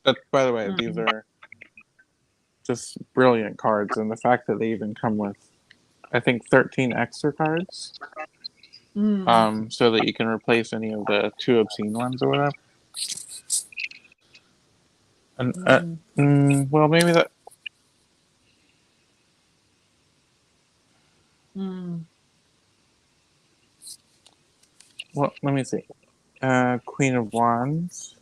But by the way, these
Mm,
are just brilliant cards, and the fact that they even come with, I think, 13 extra cards,
mm,
so that you can replace any of the too obscene ones or whatever. And
mm,
well, maybe that.
mm.
Well, let me see. Queen of Wands.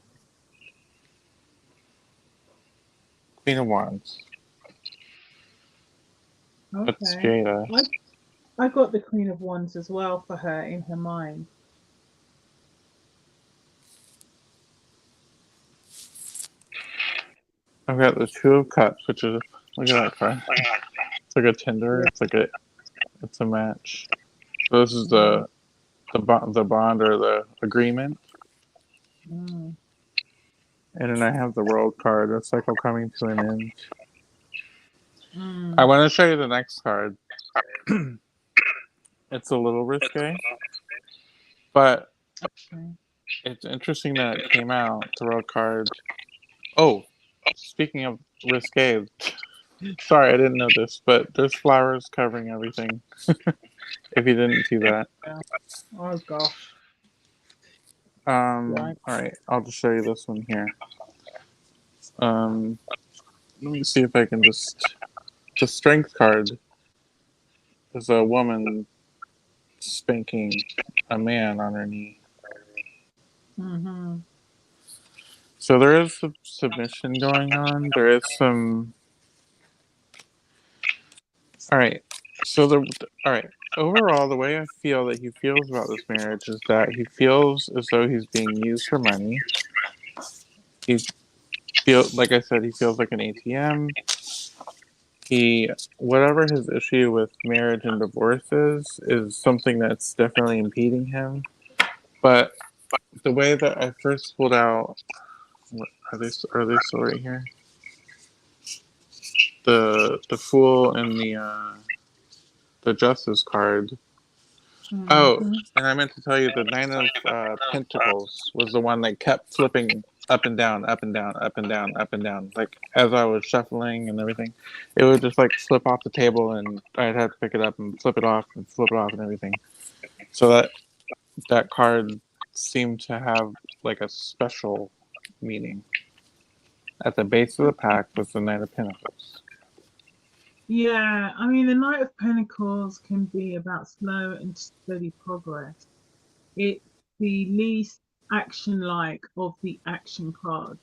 Queen of Wands. That's
Okay.
Jada.
I I got the Queen of Wands as well for her in her mind.
I've got the Two of Cups, which is, look at that card. It's like a Tinder.
Yeah.
It's a match. So this is
Mm,
the bond or the agreement,
mm,
and then I have the World card. The cycle coming to an end. I
mm,
want to show you the next card. it's a little risque, but
Okay.
it's interesting that it came out, tarot card. Oh, speaking of risque, sorry, I didn't know this, but there's flowers covering everything. If you didn't see that.
Yeah. Oh gosh. Right.
All right, I'll just show you this one here. Um, Let me see if I can just. The strength card is a woman spanking a man on her knee.
Mm-hmm.
So there is some submission going on. There is some. All right. So all right. Overall, the way I feel that he feels about this marriage is that he feels as though he's being used for money. He feels, like I said, he feels like an ATM. He, whatever his issue with marriage and divorce is something that's definitely impeding him. But the way that I first pulled out, are they still right here? The Fool and the Justice card. Oh,
Mm-hmm.
and I meant to tell you the Nine of Pentacles was the one that kept flipping up and down, up and down, up and down, up and down. Like as I was shuffling and everything, it would just like flip off the table, and I'd have to pick it up and flip it off and flip it off and everything. So that card seemed to have like a special meaning. At the base of the pack was the Knight of Pentacles.
Yeah, I mean, the Knight of Pentacles can be about slow and steady progress. It's the least action-like of the action cards.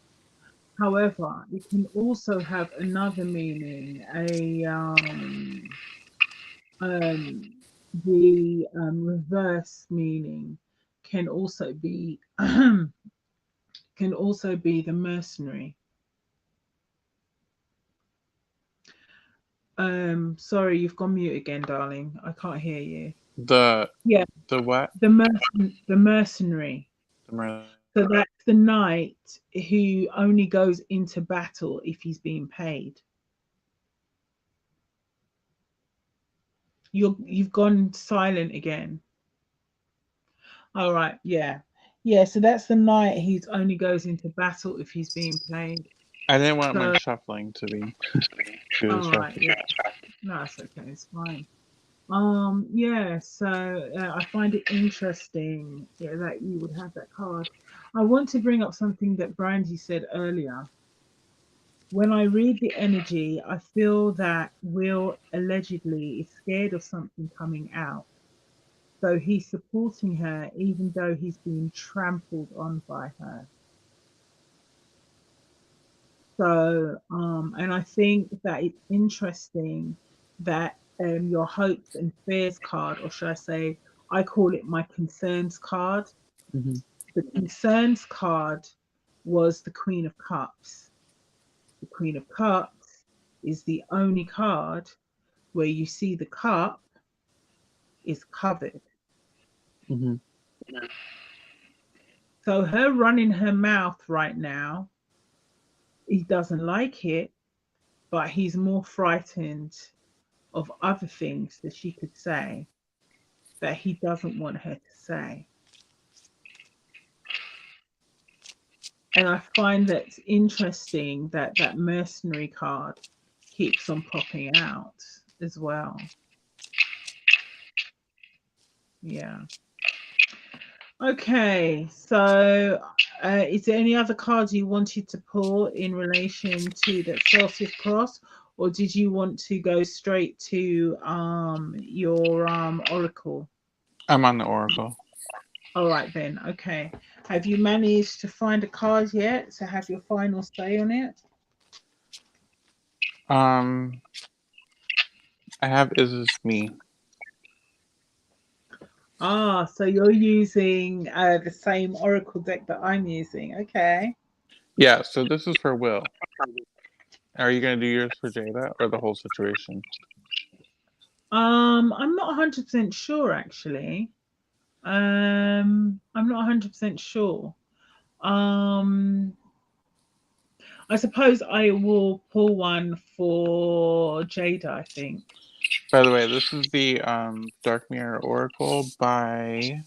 However, it can also have another meaning. Um, the reverse meaning can also be can also be the mercenary. Sorry, you've gone mute again, darling. I can't hear you.
The
Yeah,
the what?
the mercenary.
The mer-
So that's the knight who only goes into battle if he's being paid. You've gone silent again. All right, yeah. Yeah, so that's the knight who only goes into battle if he's being paid.
I didn't want my
So
shuffling to be too
all right,
distracted.
yeah. No, that's okay, it's fine. Yeah, so I find it interesting, yeah, that you would have that card. I want to bring up something that Brandy said earlier. When I read the energy, I feel that Will allegedly is scared of something coming out. So he's supporting her even though he's being trampled on by her. So, and I think that it's interesting that your hopes and fears card, or should I say, I call it my concerns card.
Mm-hmm.
The concerns card was the Queen of Cups. The Queen of Cups is the only card where you see the cup is covered.
Mm-hmm.
So her running her mouth right now, he doesn't like it, but he's more frightened of other things that she could say that he doesn't want her to say. And I find that it's interesting that that mercenary card keeps on popping out as well. Yeah. Okay. So, is there any other cards you wanted to pull in relation to that Celsius cross, or did you want to go straight to your oracle?
I'm on the Oracle.
All right then. Okay. Have you managed to find a card yet to have your final say on it?
Um, I have Is This Me?
Ah, so you're using the same oracle deck that I'm using. Okay.
Yeah, so this is for Will. Are you gonna do yours for Jada or the whole situation?
I'm not 100% sure actually. I'm not 100% sure. Um, I suppose I will pull one for Jada, I think.
By the way, this is the Dark Mirror Oracle by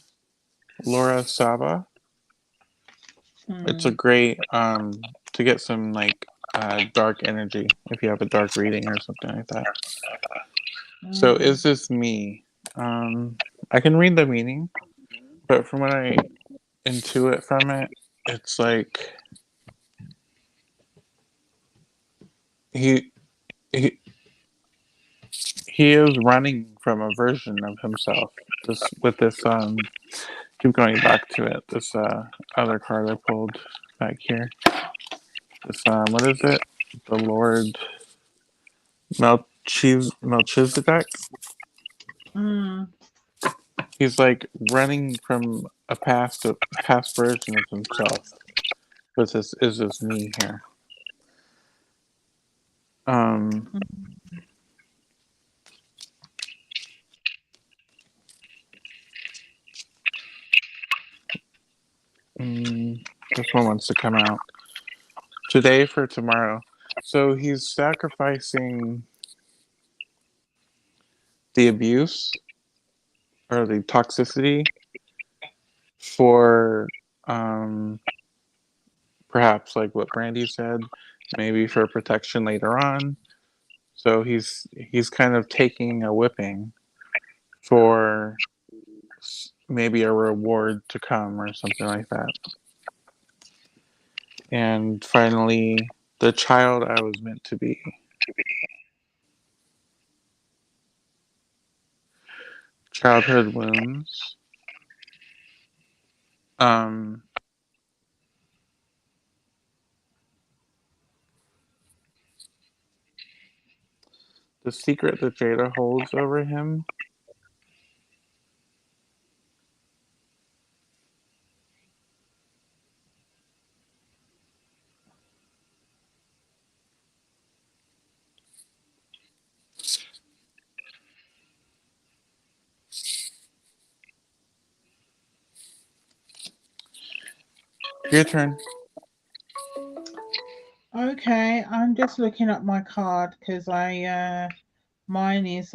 Laura Saba. It's a
Mm,
great to get some like dark energy if you have a dark reading or something like that. So
mm,
is this me? Um, I can read the meaning, but from what I intuit from it, it's like he he he is running from a version of himself. This with this keep going back to it. This other card I pulled back here. This what is it? The Lord Melchizedek.
mm.
He's like running from a past version of himself. With this is this me here. Um, this one wants to come out today for tomorrow. So he's sacrificing the abuse or the toxicity for um, perhaps like what Brandy said, maybe for protection later on. So he's kind of taking a whipping for maybe a reward to come or something like that. And finally, the child I was meant to be. Childhood wounds. Um, the secret that Jada holds over him. Your turn.
Okay, I'm just looking at my card because mine is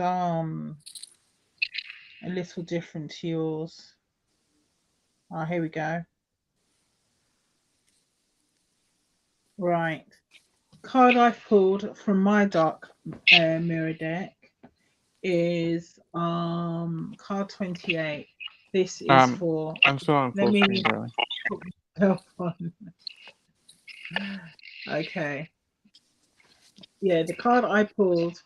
a little different to yours. Oh, here we go. Right. Card I pulled from my dark mirror deck is card 28. This is
Um,
for,
I'm still on
let
full
me
screen, darling.
put myself on. Okay. Yeah, the card I pulled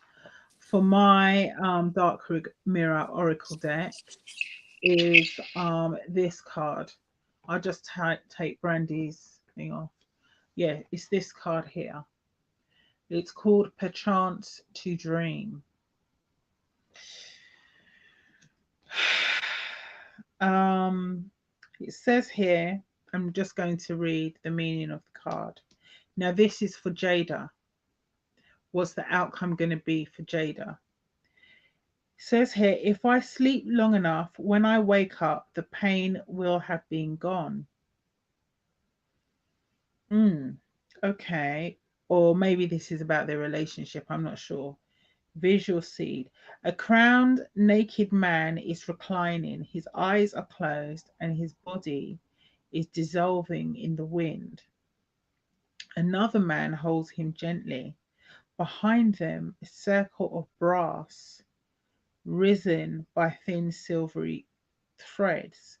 for my dark mirror oracle deck is this card. I'll just take Brandy's thing off. Yeah, it's this card here. It's called Perchance to Dream. Um, it says here, I'm just going to read the meaning of the card. Now, this is for Jada. What's the outcome going to be for Jada? It says here, if I sleep long enough, when I wake up, the pain will have been gone. Mm, okay. Or maybe this is about their relationship. I'm not sure. Visual seed. A crowned, naked man is reclining. His eyes are closed and his body is dissolving in the wind. Another man holds him gently. Behind them, a circle of brass, risen by thin silvery threads,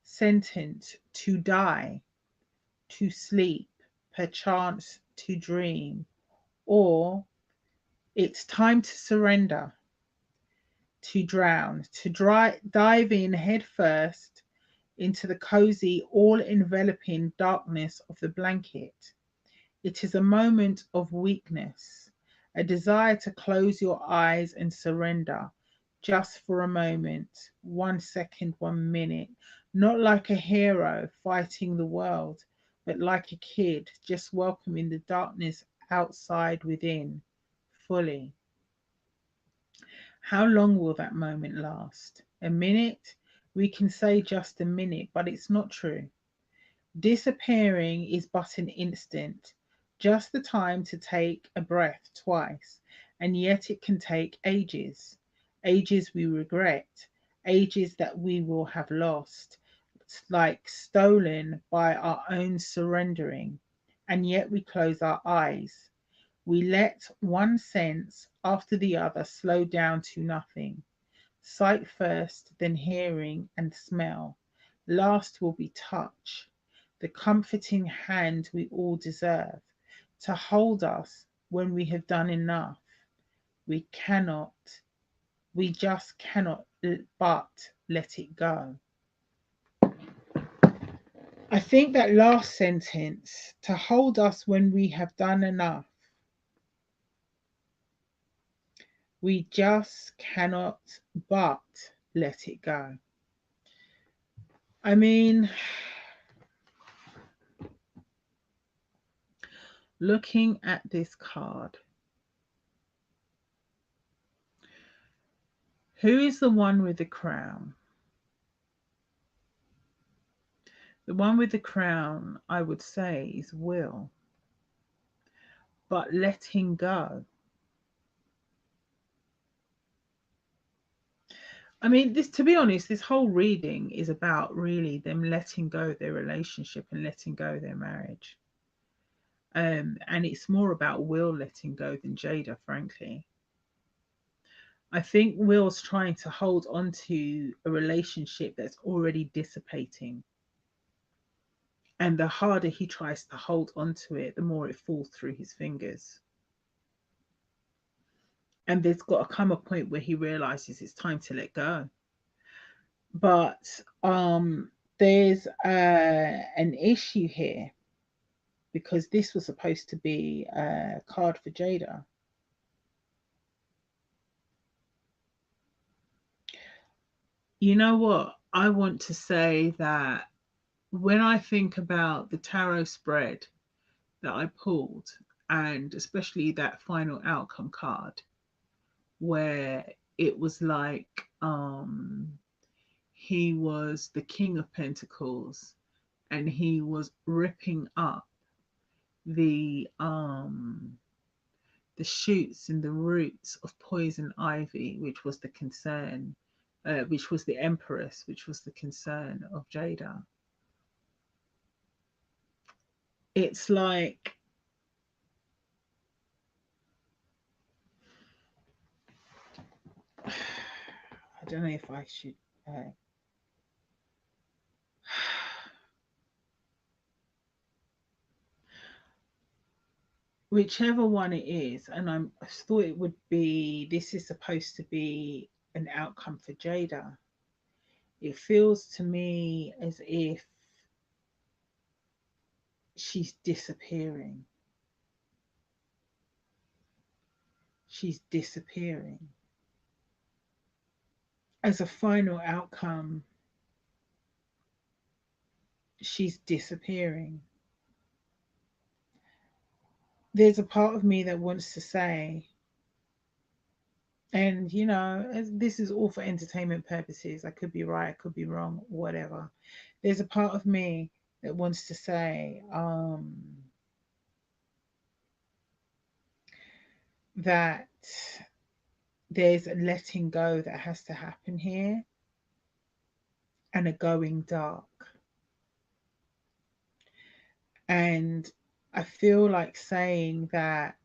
sentenced to die, to sleep, perchance to dream, or it's time to surrender, to drown, to dive in head first into the cozy, all enveloping darkness of the blanket. It is a moment of weakness, a desire to close your eyes and surrender just for a moment, 1 second, 1 minute, not like a hero fighting the world, but like a kid just welcoming the darkness outside within fully. How long will that moment last? A minute? We can say just a minute, but it's not true. Disappearing is but an instant, just the time to take a breath twice and yet it can take ages, ages we regret, ages that we will have lost, like stolen by our own surrendering, and yet we close our eyes. We let one sense after the other slow down to nothing. Sight first, then hearing and smell. Last will be touch, the comforting hand we all deserve, to hold us when we have done enough. We cannot, we just cannot but let it go. I think that last sentence, to hold us when we have done enough, we just cannot but let it go. I mean, looking at this card, who is the one with the crown? The one with the crown, I would say, is Will, but letting go. I mean, this, to be honest, this whole reading is about really them letting go their relationship and letting go their marriage. And it's more about Will letting go than Jada, frankly. I think Will's trying to hold on to a relationship that's already dissipating. And the harder he tries to hold on to it, the more it falls through his fingers. And there's got to come a point where he realizes it's time to let go. But there's an issue here because this was supposed to be a card for Jada. You know what? I want to say that when I think about the tarot spread that I pulled, and especially that final outcome card, where it was like he was the King of Pentacles and he was ripping up the the shoots and the roots of poison ivy, which was the concern, which was the Empress, which was the concern of Jada. It's like I don't know if I should. Whichever one it is, and I thought it would be. This is supposed to be an outcome for Jada. It feels to me as if she's disappearing. She's disappearing. As a final outcome, she's disappearing. There's a part of me that wants to say, and you know, this is all for entertainment purposes. I could be right, I could be wrong, whatever. There's a part of me that wants to say that there's a letting go that has to happen here and a going dark. And I feel like saying that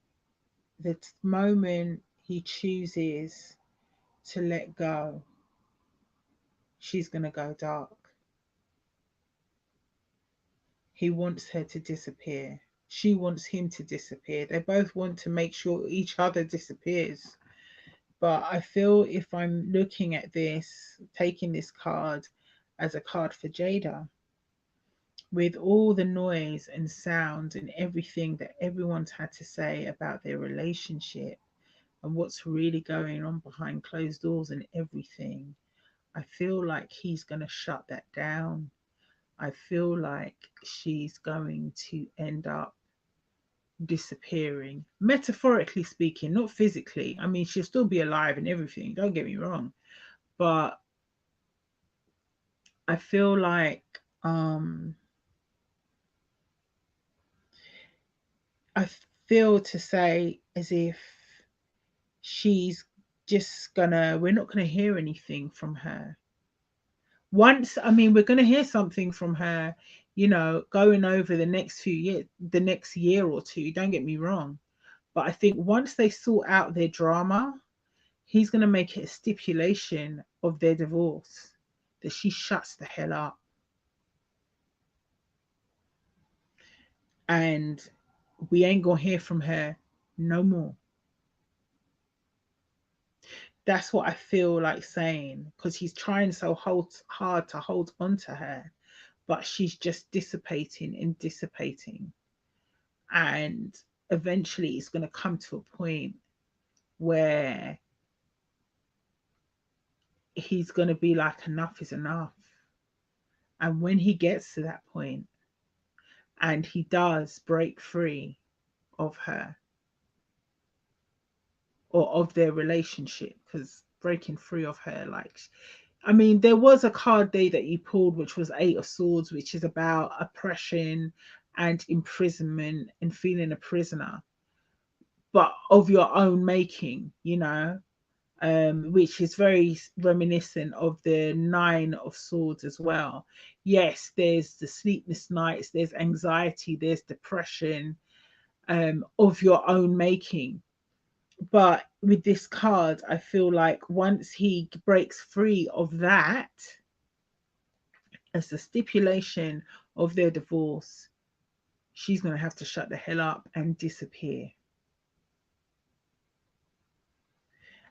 the moment he chooses to let go, she's going to go dark. He wants her to disappear. She wants him to disappear. They both want to make sure each other disappears. But I feel if I'm looking at this, taking this card as a card for Jada, with all the noise and sound and everything that everyone's had to say about their relationship and what's really going on behind closed doors and everything, I feel like he's going to shut that down. I feel like she's going to end up disappearing, metaphorically speaking, not physically. I mean, she'll still be alive and everything, don't get me wrong. But I feel like I feel to say as if she's just gonna, we're not gonna hear anything from her. Once, I mean, we're gonna hear something from her, going over the next few years, the next year or two, don't get me wrong. But I think once they sort out their drama, he's gonna make it a stipulation of their divorce that she shuts the hell up. And we ain't gonna hear from her no more. That's what I feel like saying, because he's trying so hard to hold on to her, but she's just dissipating and dissipating. And eventually it's going to come to a point where he's going to be like, enough is enough. And when he gets to that point and he does break free of her or of their relationship, because breaking free of her, like, I mean, there was a card day that you pulled, which was Eight of Swords, which is about oppression and imprisonment and feeling a prisoner, but of your own making, which is very reminiscent of the Nine of Swords as well. Yes, there's the sleepless nights, there's anxiety, there's depression, of your own making. But with this card, I feel like once he breaks free of that, as the stipulation of their divorce, she's going to have to shut the hell up and disappear.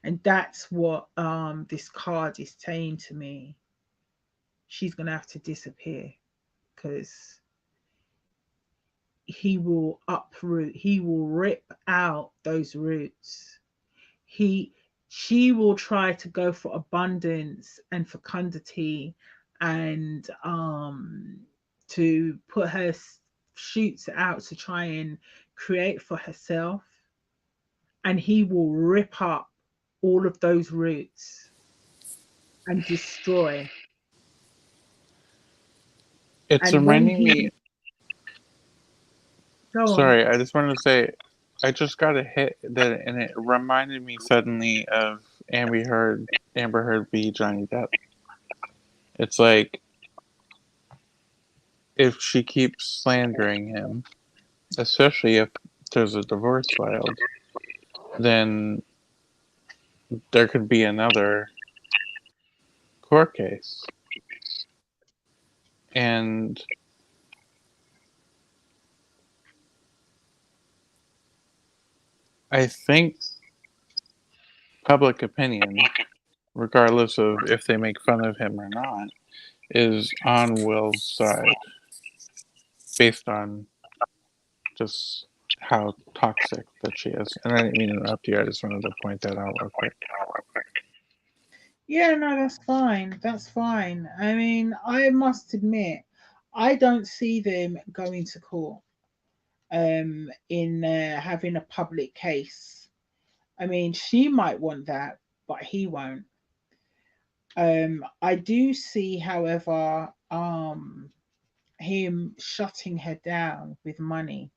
And that's what this card is saying to me. She's going to have to disappear because he will uproot, he will rip out those roots. He She will try to go for abundance and fecundity and to put her shoots out to try and create for herself, and he will rip up all of those roots and destroy.
It's
And when
reminding
he,
me.
go on.
Sorry, I just wanted to say, I just got a hit that, and it reminded me suddenly of Amber Heard v Johnny Depp. It's like if she keeps slandering him, especially if there's a divorce filed, then there could be another court case. And I think public opinion, regardless of if they make fun of him or not, is on Will's side based on just how toxic that she is. And I didn't mean to interrupt you. I just wanted to point that out real quick.
Yeah, no, that's fine. That's fine. I mean, I must admit, I don't see them going to court in having a public case. I mean, she might want that, but he won't. I do see, however, him shutting her down with money.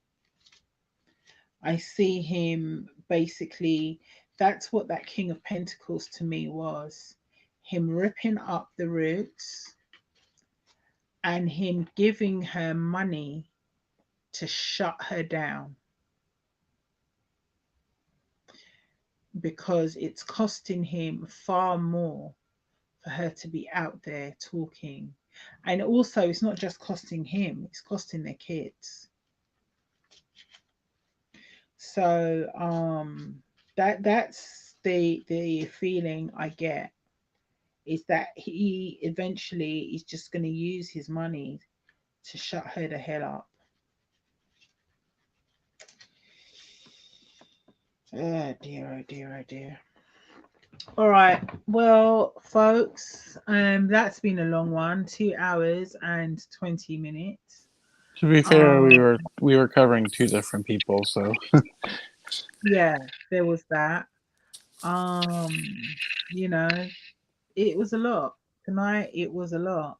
I see him basically, that's what that King of Pentacles to me was. Him ripping up the roots and him giving her money to shut her down because it's costing him far more for her to be out there talking. And also, it's not just costing him, it's costing their kids. So that's the feeling I get, is that he eventually is just going to use his money to shut her the hell up. Oh dear, oh dear, oh dear. All right. Well, folks, that's been a long one, 2 hours and 20 minutes.
To be fair,
Um,
we were covering two different people, so
yeah, there was that. Um, you know, it was a lot. Tonight it was a lot.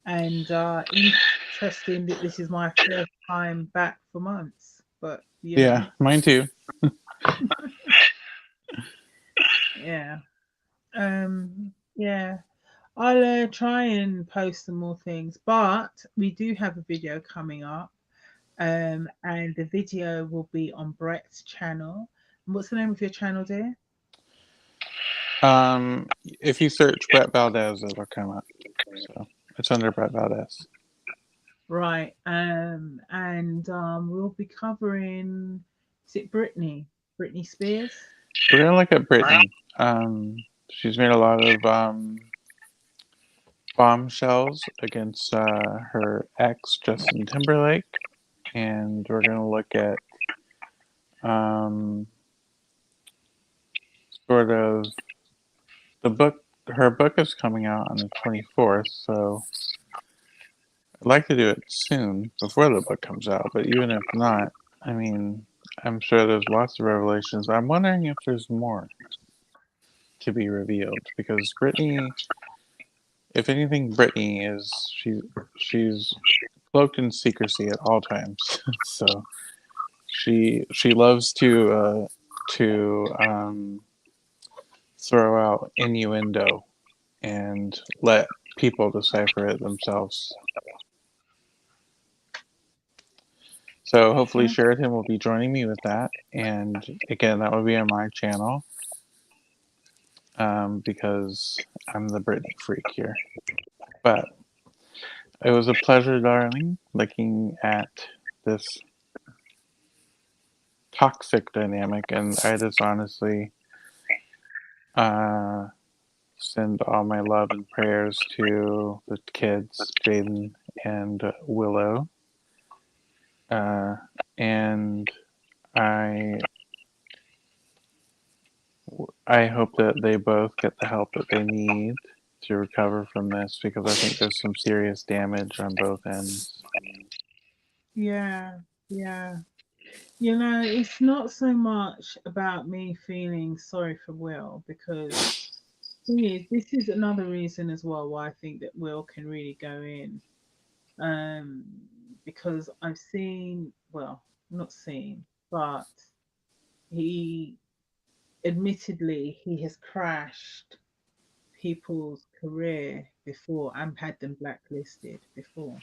And interesting that this is my first time back for months. But
yeah, mine too.
Yeah. Yeah. I'll try and post some more things, but we do have a video coming up. And the video will be on Brett's channel. And what's the name of your channel, dear?
If you search Brett Valdez, it'll come up. So it's under Brett Valdez.
Right. And we'll be covering, is it Britney? Britney Spears?
We're gonna look at Brittany. She's made a lot of bombshells against her ex Justin Timberlake, and we're gonna look at um, sort of the book. Her book is coming out on the 24th, so I'd like to do it soon before the book comes out. But even if not, I mean, I'm sure there's lots of revelations. I'm wondering if there's more to be revealed because Brittany, if anything, Brittany is she's cloaked in secrecy at all times. So she loves to throw out innuendo and let people decipher it themselves. So hopefully
Okay.
Sheridan will be joining me with that, and again that will be on my channel because I'm the Britney freak here. But it was a pleasure, darling, looking at this toxic dynamic, and I just honestly uh, send all my love and prayers to the kids, Jaden and Willow, uh, and I I hope that they both get the help that they need to recover from this because I think there's some serious damage on both ends.
Yeah. Yeah. It's not so much about me feeling sorry for Will because thing is, this is another reason as well why I think that Will can really go in. Um, because I've seen, well, not seen, but he admittedly he has crashed people's career before and had them blacklisted before.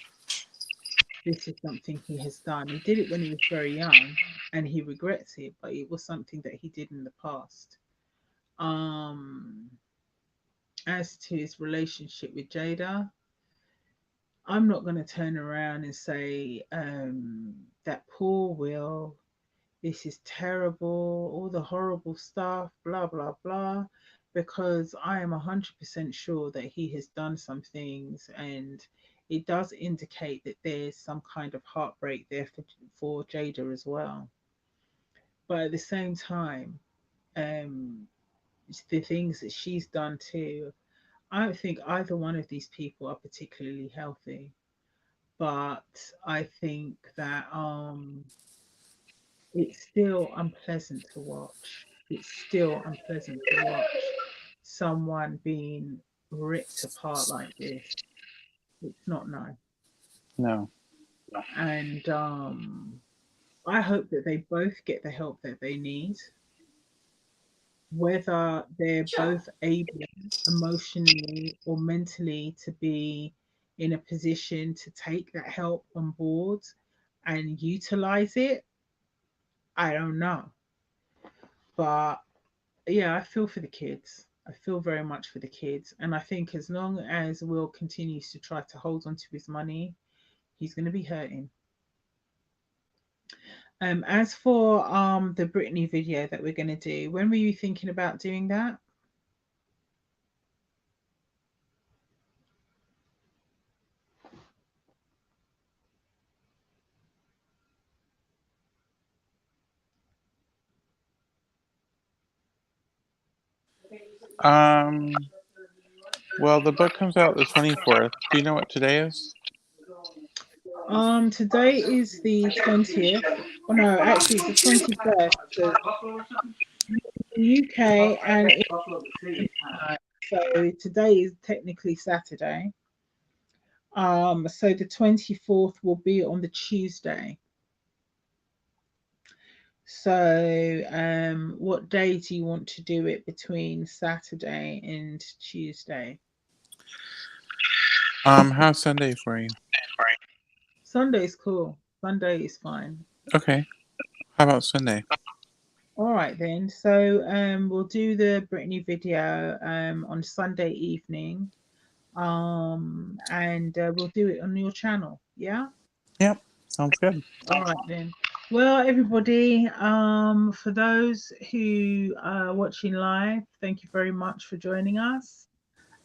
This is something he has done. He did it when he was very young and he regrets it, but it was something that he did in the past. Um, as to his relationship with Jada, I'm not going to turn around and say that poor Will, this is terrible, all the horrible stuff, blah, blah, blah, because I am 100% sure that he has done some things and it does indicate that there's some kind of heartbreak there for Jada as well. But at the same time, um, it's the things that she's done too. I don't think either one of these people are particularly healthy, but I think that it's still unpleasant to watch. It's still unpleasant to watch someone being ripped apart like this. It's not nice.
No,
And I hope that they both get the help that they need, whether they're both able emotionally or mentally to be in a position to take that help on board and utilize it. I don't know. But yeah, I feel for the kids. I feel very much for the kids. And I think as long as Will continues to try to hold on to his money, he's going to be hurting. As for the Britney video that we're going to do, when were you thinking about doing that?
um, well, the book comes out the 24th. Do you know what today is?
Today is the 20th. Oh no, actually it's the 21st. So the UK and it's midnight. So today is technically Saturday. So the 24th will be on the Tuesday. So, what day do you want to do it between Saturday and Tuesday?
How's Sunday for you?
Sunday's cool. Sunday is fine.
Okay. How about Sunday?
All right then. So, we'll do the Brittany video on Sunday evening. And we'll do it on your channel. Yeah.
Yep. Sounds good.
All right then. Well, everybody, for those who are watching live, thank you very much for joining us.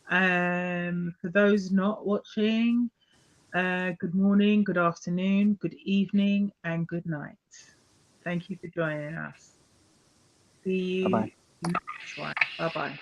For those not watching, good morning, good afternoon, good evening, and good night. Thank you for joining us. See
Bye
you
bye.
next one. Bye bye.